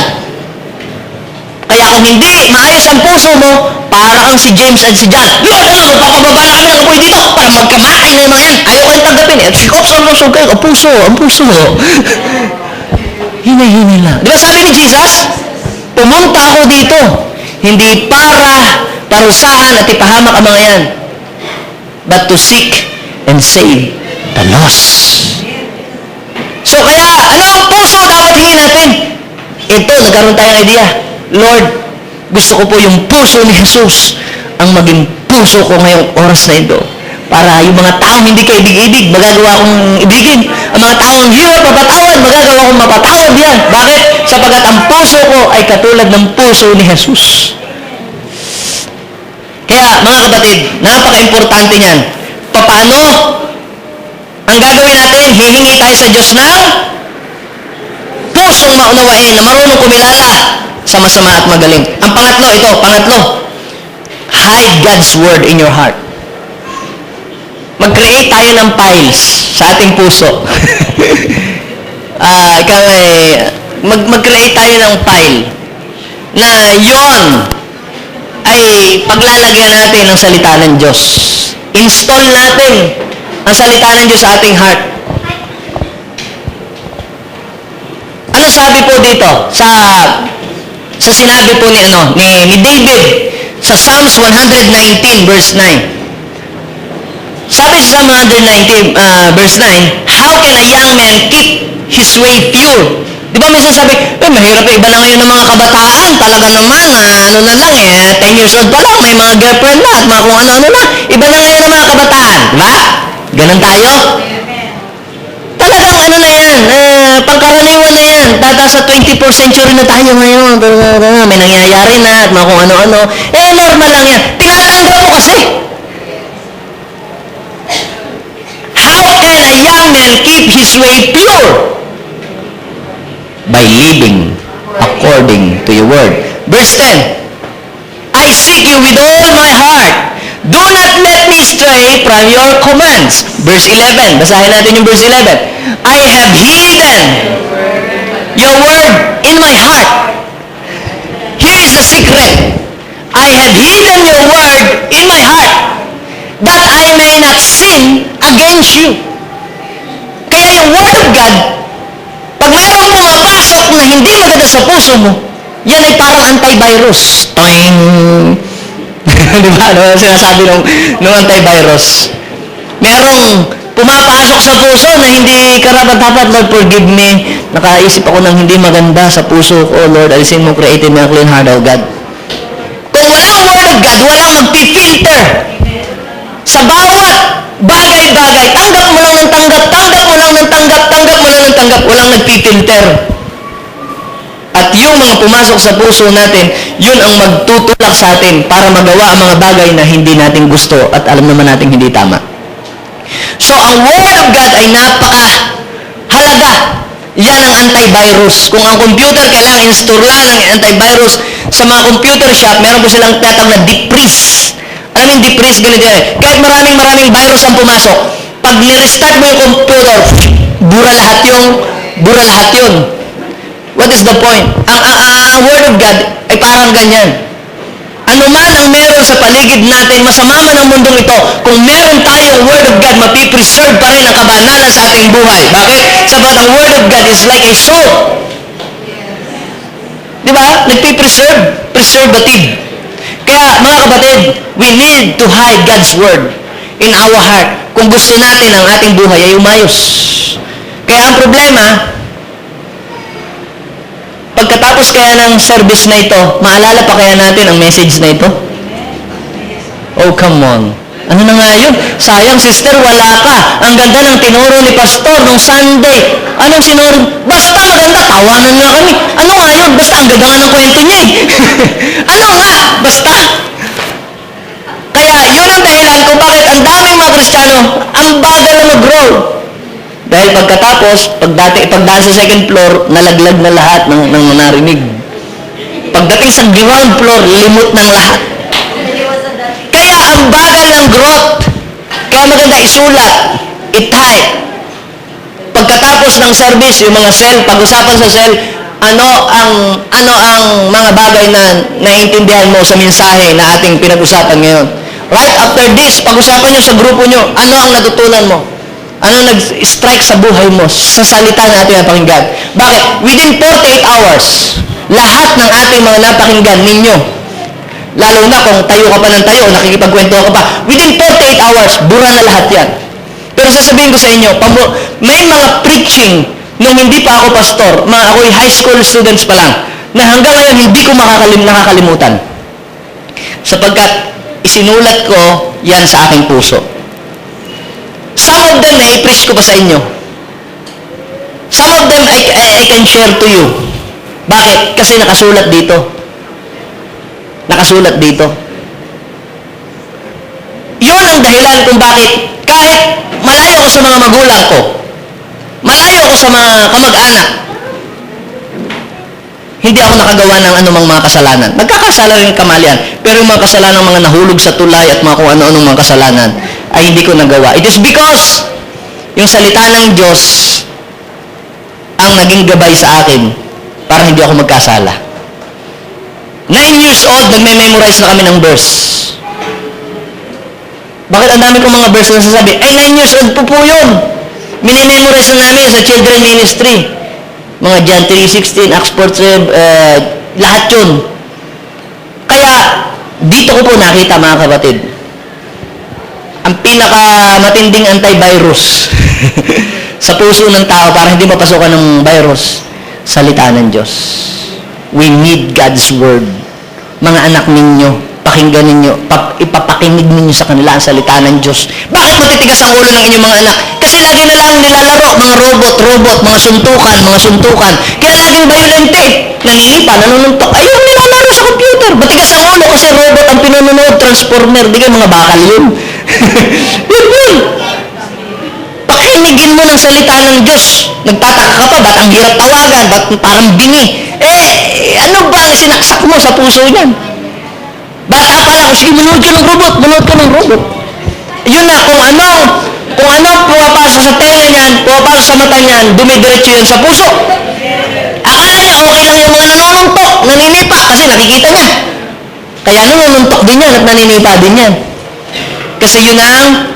Kaya kung hindi maayos ang puso mo, para kang si James at si John. Lord, magpapababa na kami ng apoy dito para magkamakain na yung mga yan. Ayaw kayong tanggapin. Ang puso. Hinay-hinay lang. Di ba sabi ni Jesus? Pumunta ako dito, hindi para parusahan at ipahamak ang mga yan, but to seek and save the lost. So kaya, ano ang puso dapat hingin natin? Ito, nagkaroon tayong idea. Lord, gusto ko po yung puso ni Jesus ang maging puso ko ngayong oras na ito. Para yung mga taong hindi ka ibig-ibig, magagawa kong ibigin. Ang mga taong hirap mapatawad, magagawa kong mapatawad yan. Bakit? Sapagat ang puso ko ay katulad ng puso ni Jesus. Kaya, mga kapatid, napaka-importante niyan. Paano? Ang gagawin natin, hihingi tayo sa Diyos ng pusong maunawain, na marunong kumilala sa masama at magaling. Ang pangatlo, hide God's Word in your heart. Mag-create tayo ng files sa ating puso. Mag-create tayo ng file na yon ay paglalagyan natin ng salita ng Diyos. Install natin ang salita ng Diyos sa ating heart. Ano sabi po dito sa sinabi po ni David sa Psalms 119 verse 9? Sabi sa Psalm 119 verse 9, how can a young man keep his way pure? Di ba minsan sabi, mahirap iba na ngayon ng mga kabataan, talaga naman, 10 years old pa lang, may mga girlfriend na, at mga kung ano-ano na, iba na ngayon ng mga kabataan, di ba? Ganon tayo? Talagang ano na yan, pangkaraniwan na yan, sa 21st century na tayo ngayon, may nangyayari na, at mga kung ano-ano, normal lang yan, tinatanggap mo kasi. How can a young man keep his way pure? By living according to your word. Verse 10, I seek you with all my heart. Do not let me stray from your commands. Verse 11, basahin natin yung verse 11. I have hidden your word in my heart. Here is the secret. I have hidden your word in my heart, that I may not sin against you. Kaya yung word of God, pag mayroong pumapasok na hindi maganda sa puso mo, yan ay parang antivirus. Toing! Di ba? Ano sinasabi ng antivirus? Merong pumapasok sa puso na hindi karapat-dapat. Lord, forgive me. Nakaisip ako ng hindi maganda sa puso ko. Lord, alisin mo, created me a clean heart, O God. Kung walang word of God, walang magpipilter sa bawat bagay-bagay. Tanggap mo lang ng tanggap, tanggap mo lang ng tanggap, tanggap mo lang ng tanggap. Walang nagpipilter. At yung mga pumasok sa puso natin, yun ang magtutulak sa atin para magawa ang mga bagay na hindi natin gusto at alam naman natin hindi tama. So, ang Word of God ay napaka-halaga. Yan ang antivirus. Kung ang computer kailangan install lang ng antivirus, sa mga computer shop, meron po silang tinatawag na deep freeze. Alam yung deep freeze, ganito yan. Kahit maraming virus ang pumasok, pag nirestart mo yung computer, bura lahat yun. What is the point? Ang Word of God ay parang ganyan. Ano man ang meron sa paligid natin, masama man ang mundong ito, kung meron tayong Word of God, mapipreserve pa rin ang kabanalan sa ating buhay. Bakit? Sabat ang Word of God is like a soap. Di ba? Preservative. Kaya, mga kapatid, we need to hide God's Word in our heart kung gusto natin ang ating buhay ay umayos. Kaya ang problema, pagkatapos kaya ng service na ito, maalala pa kaya natin ang message na ito? Oh, come on. Ano na nga yun? Sayang, sister, wala ka. Ang ganda ng tinuro ni Pastor nung Sunday. Anong sinuro? Basta maganda, tawanan nga kami. Ano nga yun? Basta ang ganda nga ng kwento niya eh. Ano nga? Basta. Kaya yun ang dahilan kung bakit ang daming mga Kristiyano, ang bagal na mag-grow. Dahil pagkatapos, pagdaan sa second floor, nalaglag na lahat ng narinig. Pagdating sa ground floor, limot ng lahat. Kaya ang bagal ng growth. Kaya maganda isulat, i-type. Pagkatapos ng service, yung mga cell, pag-usapan sa cell, ano ang mga bagay na naiintindihan mo sa mensahe na ating pinag-usapan ngayon. Right after this, pag-usapan nyo sa grupo nyo, ano ang natutunan mo? Ano nag-strike sa buhay mo sa salita na ating napakinggan? Bakit? Within 48 hours, lahat ng ating mga napakinggan ninyo, lalo na kung tayo ka pa ng tayo, nakikipagkwento ka pa, within 48 hours, bura na lahat yan. Pero sasabihin ko sa inyo, may mga preaching nung hindi pa ako pastor, ako'y high school students pa lang, na hanggang ngayon hindi ko nakakalimutan. Sapagkat isinulat ko yan sa aking puso. Some of them na i-preach ko pa sa inyo. Some of them I can share to you. Bakit? Kasi nakasulat dito. Nakasulat dito. Yun ang dahilan kung bakit kahit malayo ako sa mga magulang ko, malayo ako sa mga kamag-anak, hindi ako nakagawa ng anumang mga kasalanan. Nagkakasala rin kamalian, pero yung mga kasalanan, mga nahulog sa tulay at mga kung ano-anong mga kasalanan, ay hindi ko nagawa. It is because yung salita ng Diyos ang naging gabay sa akin para hindi ako magkasala. 9 years old, nagme-memorize na kami ng verse. Bakit ang dami kong mga verse na nasasabi? 9 years old po yun. Minimemorize na namin sa children ministry. Mga John 3:16, Acts 4:12, lahat yun. Kaya, dito ko po nakita mga kapatid, ang pinakamatinding antivirus sa puso ng tao para hindi mapasukan ng virus, salita ng Diyos. We need God's Word. Mga anak ninyo, pakinggan ninyo, ipapakinig ninyo sa kanila ang salita ng Diyos. Bakit matitigas ang ulo ng inyong mga anak? Kasi lagi na lang nilalaro, mga robot, mga suntukan. Kaya laging violente, nangingipa, nanununtok. Ayun, nilalaro sa computer. Matigas ang ulo kasi robot ang pinanonood, transformer. Di kayo mga bakal yun. Yun. Pakinigin mo ng salita ng Diyos. Nagtataka ka pa, ba't ang hirap tawagan? Ba't parang bingi? Ano ba ang sinaksak mo sa puso niyan? Bata pa lang, sige, manood ka ng robot. Yun na, kung ano pumapasok sa tenga niyan, pumapasok sa mata niyan, dumidiretso yun sa puso. Akala niya, okay lang yung mga nanununtok, naninipa, kasi nakikita niya. Kaya nanununtok din yan at naninipa din yan. Kasi yun ang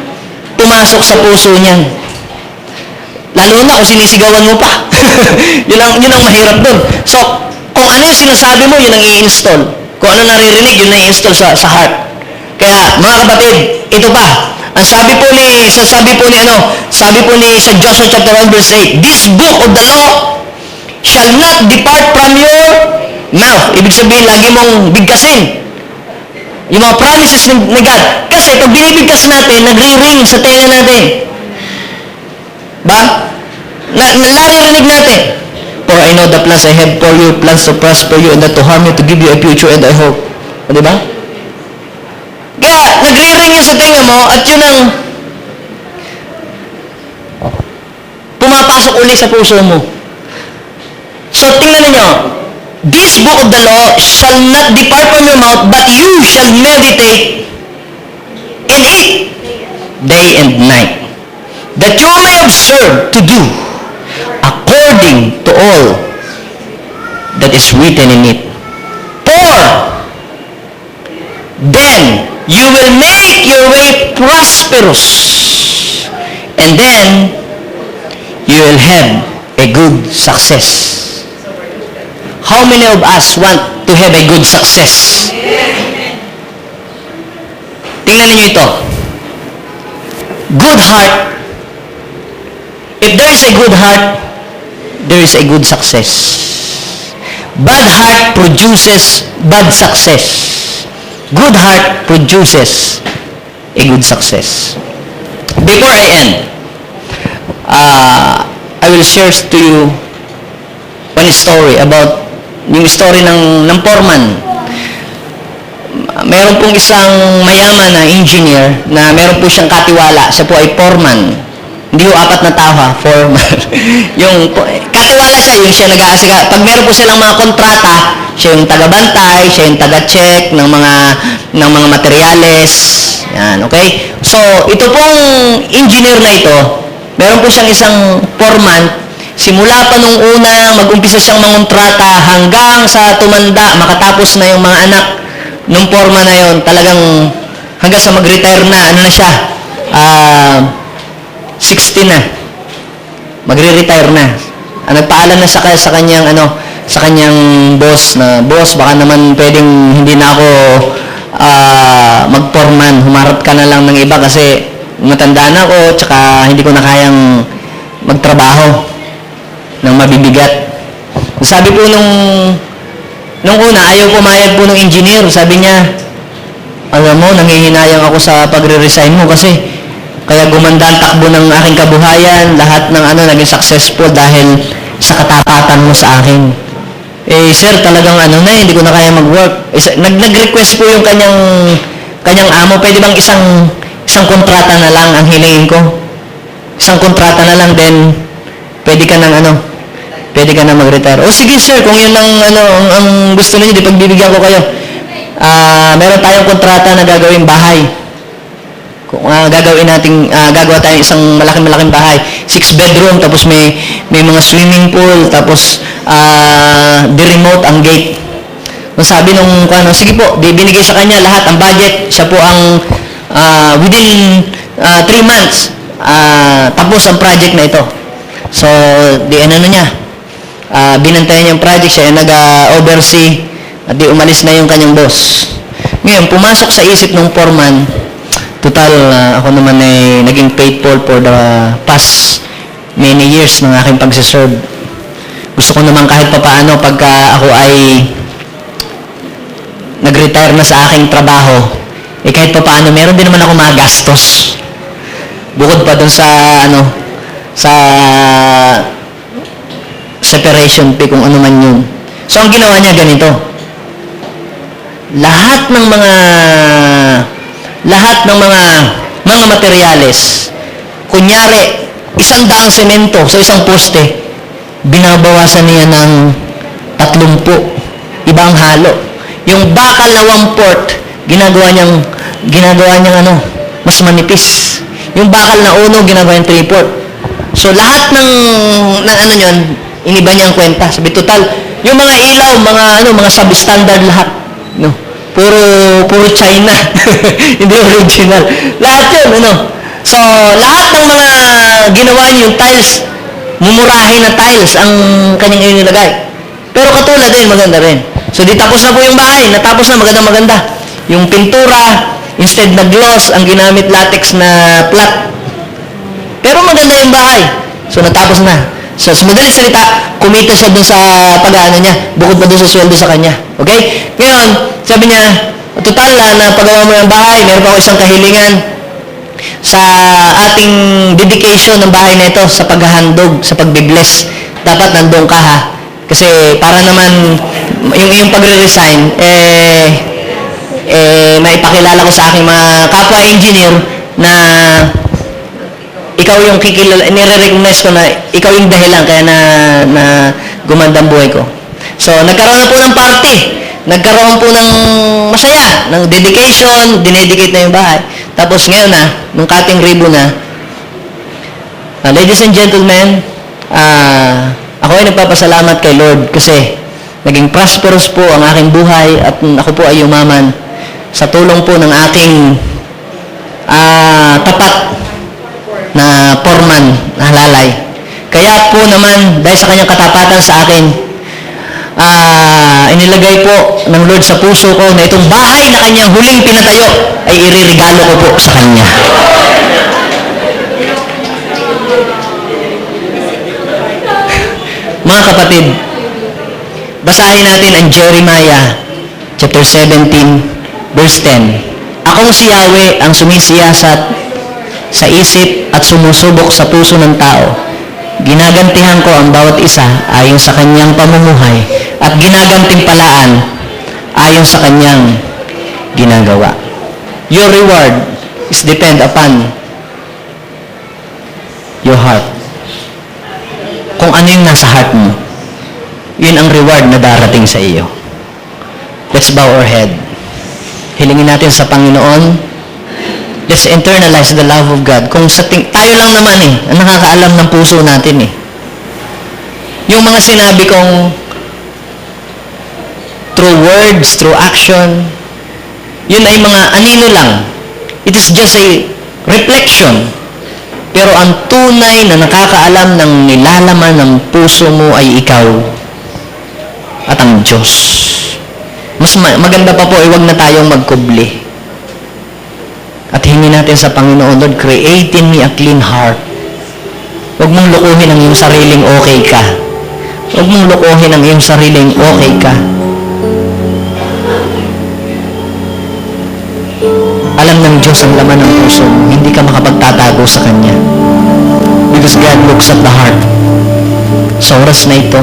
pumasok sa puso niyan. Lalo na kung sinisigawan mo pa. yun ang mahirap dun. So, kung ano yung sinasabi mo, yun ang i-install. Kung ano naririnig, yun na-install sa heart. Kaya, mga kapatid, ito pa. Ang sabi po ni sa Joshua chapter 1 verse 8, this book of the law shall not depart from your mouth. Ibig sabihin, lagi mong bigkasin. Yung mga promises ni God. Kasi pag binibigkas natin, nagre-ring sa tenga natin. Ba? Naririnig natin. For I know the plans I have for you, plans to prosper you and not to harm you, to give you a future and I hope. O, diba? Kaya, nagre-ring yun sa tenga mo at yun ang pumapasok uli sa puso mo. So, tingnan ninyo, this book of the law shall not depart from your mouth, but you shall meditate in it day and night, that you may observe to do according to all that is written in it. For then you will make your way prosperous, and then you will have a good success. How many of us want to have a good success? Tingnan niyo ito. Good heart. If there is a good heart, there is a good success. Bad heart produces bad success. Good heart produces a good success. Before I end, I will share to you one story about yung story ng foreman. Meron pong isang mayaman na engineer na meron po siyang katiwala. Siya po ay foreman. Hindi po 4 na tao ha, foreman. Yung katiwala siya, yung siya nag-aasika. Pag meron po silang mga kontrata, siya yung taga-bantay, siya yung taga-check ng mga materyales. Yan, okay? So, ito pong engineer na ito, Meron po siyang isang foreman, simula pa nung una, mag-umpisa siyang mangontrata hanggang sa tumanda, makatapos na yung mga anak nung foreman na yon, talagang hanggang sa mag-retire na, ano na siya, 60 na. Magre-retire na. Nagpaalam na sa kanyang sa kanyang boss na, boss, baka naman pwedeng hindi na ako mag-foreman, humarap ka na lang ng iba kasi matanda na ako, tsaka hindi ko na kayang magtrabaho ng mabibigat. Sabi po nung una, ayaw pumayag po ng engineer. Sabi niya, alam mo, nangihinayang ako sa pagre-resign mo kasi kaya gumanda ang takbo ng aking kabuhayan, lahat ng naging successful dahil sa katapatan mo sa akin. Eh, sir, talagang hindi ko na kaya mag-work. Nag-request po yung kanyang amo, pwede bang isang kontrata na lang ang hilingin ko? Isang kontrata na lang, then pwede ka nang mag-retire. O sige sir, kung yun ang gusto niyo, di pagbibigyan ko kayo. Meron tayong kontrata na gagawin bahay. Kung gagawa tayo isang malaking bahay, 6 bedroom, tapos may mga swimming pool, tapos di-remote ang gate. Sabi nung sige po, binigay sa kanya lahat ang budget, siya po ang within 3 months tapos ang project na ito. So niya, binantayan niya yung project, siya yung nag-oversee, at di umalis na yung kanyang boss. Ngayon, pumasok sa isip ng foreman, total, ako naman ay naging faithful for the past many years ng aking pagsiserve. Gusto ko naman kahit papaano, pagka ako ay nag-retire na sa aking trabaho, kahit papaano, meron din naman ako magastos. Bukod pa dun sa, sa separation fee, kung ano man yun. So, ang ginawa niya ganito. Lahat ng mga materyales, kunyari, 100 semento sa isang poste, binabawasan niya ng 30, ibang halo. Yung bakal na 1/4, ginagawa niyang mas manipis. Yung bakal na uno, ginagawa niyang 3/4. So, lahat ng yun, iniba niyang kwenta. Sabi, total, yung mga ilaw, mga substandard lahat. No? Puro China. Hindi original. Lahat yun, So, lahat ng mga ginawa niyo, yung tiles, mumurahin na tiles ang kanyang inilagay. Pero katulad din, maganda rin. So, di tapos na po yung bahay. Natapos na, maganda-maganda. Yung pintura, instead na gloss, ang ginamit latex na flat. Pero maganda yung bahay. So, natapos na. So, sa madaling salita, kumita siya dun sa pag-ano niya, bukod pa dun sa sweldo sa kanya. Okay? Ngayon, sabi niya, total na pagawa mo yung bahay, meron pa ako isang kahilingan sa ating dedication ng bahay na ito, sa paghahandog, sa pagbibless. Dapat nandun ka, ha? Kasi para naman, yung pagre-resign, maipakilala ko sa aking mga kapwa engineer na ikaw yung nire-recognize ko na ikaw yung dahilan kaya na gumanda ang buhay ko. So, nagkaroon na po ng party. Nagkaroon po ng masaya, ng dedication, dinedicate na yung bahay. Tapos ngayon nung cutting ribbon ladies and gentlemen, ako ay nagpapasalamat kay Lord kasi naging prosperous po ang aking buhay at ako po ay yumaman sa tulong po ng aking tapat na foreman na halalay. Kaya po naman, dahil sa kanyang katapatan sa akin, inilagay po ng Lord sa puso ko na itong bahay na kanyang huling pinatayo ay iririgalo ko po sa kanya. Mga kapatid, basahin natin ang Jeremiah chapter 17, verse 10. Akong si Yahweh ang sumisiyasat sa isip at sumusubok sa puso ng tao. Ginagantihan ko ang bawat isa ayon sa kanyang pamumuhay at ginagantimpalaan ayon sa kanyang ginagawa. Your reward is depend upon your heart. Kung ano yung nasa heart mo, yun ang reward na darating sa iyo. Let's bow our head. Hilingin natin sa Panginoon. Let's internalize the love of God. Kung sa tayo lang naman ang nakakaalam ng puso natin Yung mga sinabi kong through words, through action, yun ay mga anino lang. It is just a reflection. Pero ang tunay na nakakaalam ng nilalaman ng puso mo ay ikaw at ang Diyos. Mas maganda pa po ay huwag na tayong magkubli. At hingin natin sa Panginoon, Lord, create in me a clean heart. Huwag mong lukuhin ang iyong sariling okay ka. Huwag mong lukuhin ang iyong sariling okay ka. Alam ng Diyos ang laman ng puso mo. Hindi ka makapagtatago sa Kanya. Because God looks at the heart. Sa oras na ito,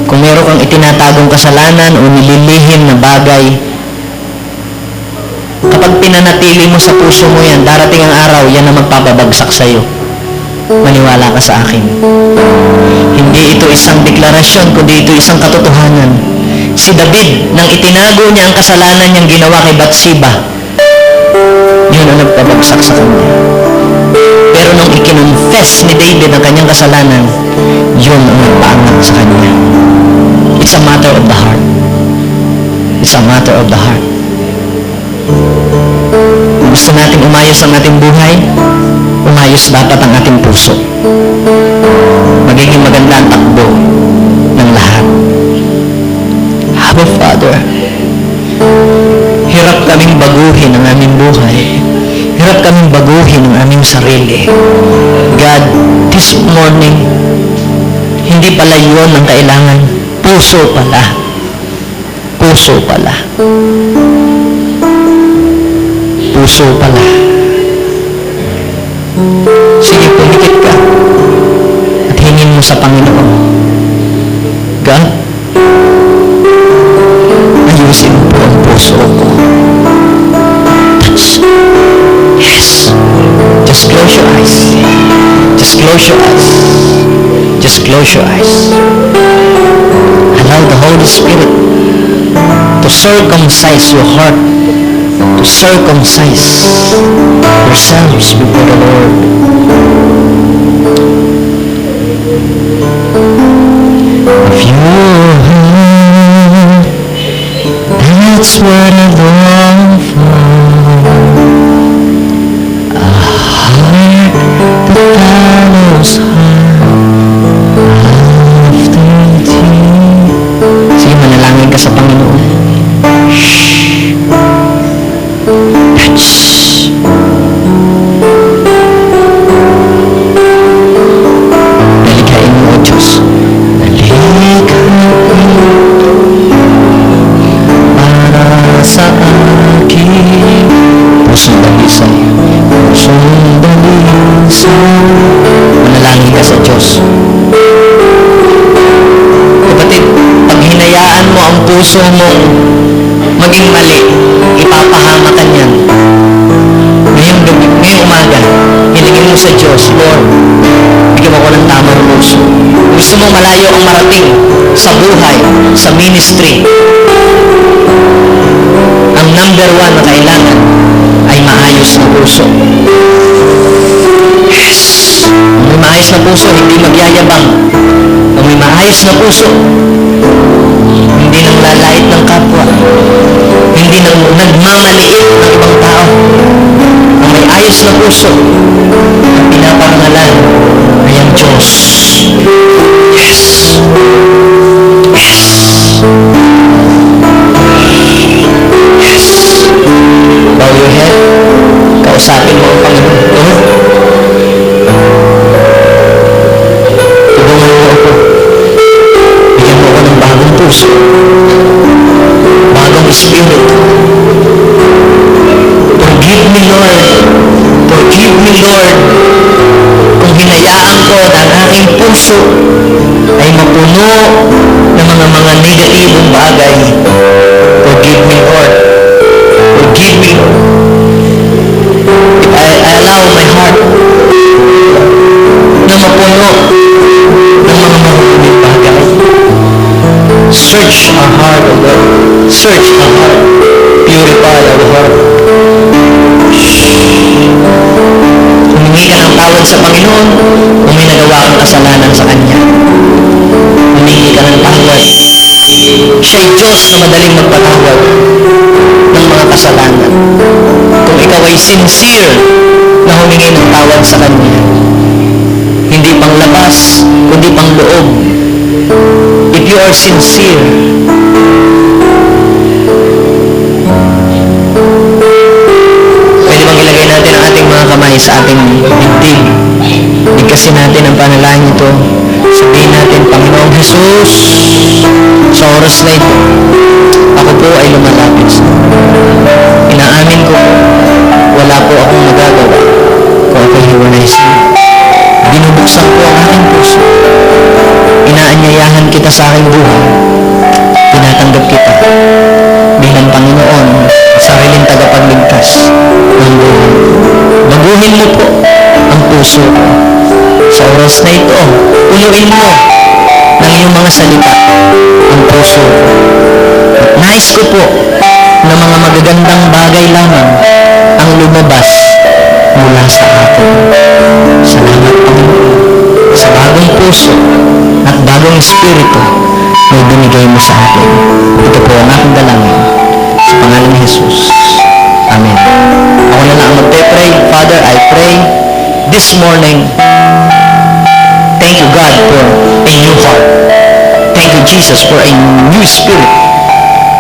kung meron kang itinatagong kasalanan o nililihim na bagay, kapag pinanatili mo sa puso mo yan, darating ang araw, yan na magpapabagsak sa iyo. Maniwala ka sa akin. Hindi ito isang deklarasyon, kundi ito isang katotohanan. Si David, nang itinago niya ang kasalanan niyang ginawa kay Bathsheba, yun ang nagpabagsak sa kanya. Pero nung ikinonfess ni David ang kanyang kasalanan, yun ang nagpaangat sa kanya. It's a matter of the heart. It's a matter of the heart. Kung gusto natin umayos ang ating buhay, umayos dapat ang ating puso. Magiging maganda ang takbo ng lahat. Abba Father, hirap kaming baguhin ang aming buhay. Hirap kaming baguhin ang aming sarili. God, this morning, hindi pala yun ang kailangan. Puso pala. Puso pala. Puso pala. Sige, pumikit ka. At hingin mo sa Panginoon. God, ayusin po ang puso ko. Touch. Yes. Just close your eyes. Just close your eyes. Just close your eyes. Allow the Holy Spirit to circumcise your heart, to circumcise yourselves before the Lord. Of your heart, that's what I long for. A heart that follows hard after thee. Sige, manalangin ka sa Panginoon. Shhh. Touch. Dalikhain mo, O Diyos. Dalikhain para sa akin. Pusong dalisay. Pusong dalisay. Manalangin ka sa Diyos. Kapatid, pag hinayaan mo ang puso mo maging mali, ipapahamakan yan. Ngayong umaga, hilingin mo sa Diyos, Lord, bigyan mo ko ng tamang puso. Gusto mo malayo ang marating sa buhay, sa ministry. Ang number one na kailangan ay maayos na puso. Yes! Ang may maayos na puso, hindi magyayabang. Ang may maayos na puso, hindi nang lalait ng kapwa. Hindi nang nagmamaliit ng ibang tao. Ang may ayos na puso, ang pinaparangalan ay ang Diyos. Yes! Yes! Yes! Bow your head. Kausapin mo ang Panginoon. Lord, tulungan mo ako. Bigyan mo ako ng bagong puso. Bagong spirit. Forgive me, Lord. Forgive me, Lord. Kung hinayaan ko na ang aking puso ay mapuno ng mga negatibong bagay. Forgive me, Lord. Forgive me, Lord. If I allow my heart na mapuno ng mga mahuhuling bagay. Search our heart, O Lord. Search our heart. Purify our heart. Humingi ka ng tawad Panginoon, kung may nagawa kang kasalanan sa Kanya, humingi ka ng tawad. Siya'y Diyos na madaling magpatawad ng mga kasalanan. Kung ikaw ay sincere na humingi ng tawad sa Kanya, hindi pang labas, kundi pang loob. If you are sincere, pwede bang ilagay natin ang ating mga kamay sa ating dibdib? Bigkasin natin ang panalangin ito. Sabihin natin, Panginoong Jesus, sa oras na ito, ako po ay lumalapit sa iyo. Inaamin ko, wala po akong magagawa kung ako'y hiwalay sa iyo. Binubuksan ko ang aking puso. Inaanyayahan kita sa aking buhay. Tinatanggap kita bilang Panginoon at sariling tagapagligtas ng buhay. Baguhin mo po ang puso ko. Sa oras na ito, punuin mo ng iyong mga salita ang puso ko. At nais ko po na mga magagandang bagay lamang ang lumabas mula sa akin. Salamat, Panginoon, sa bagong puso at bagong espiritu na binigay mo sa akin. Ito po ang aking dalangin sa pangalan ni Jesus. Amen. Ako na lang ang magpe-pray. Father, I pray this morning, thank you, God, for a new heart. Thank you, Jesus, for a new spirit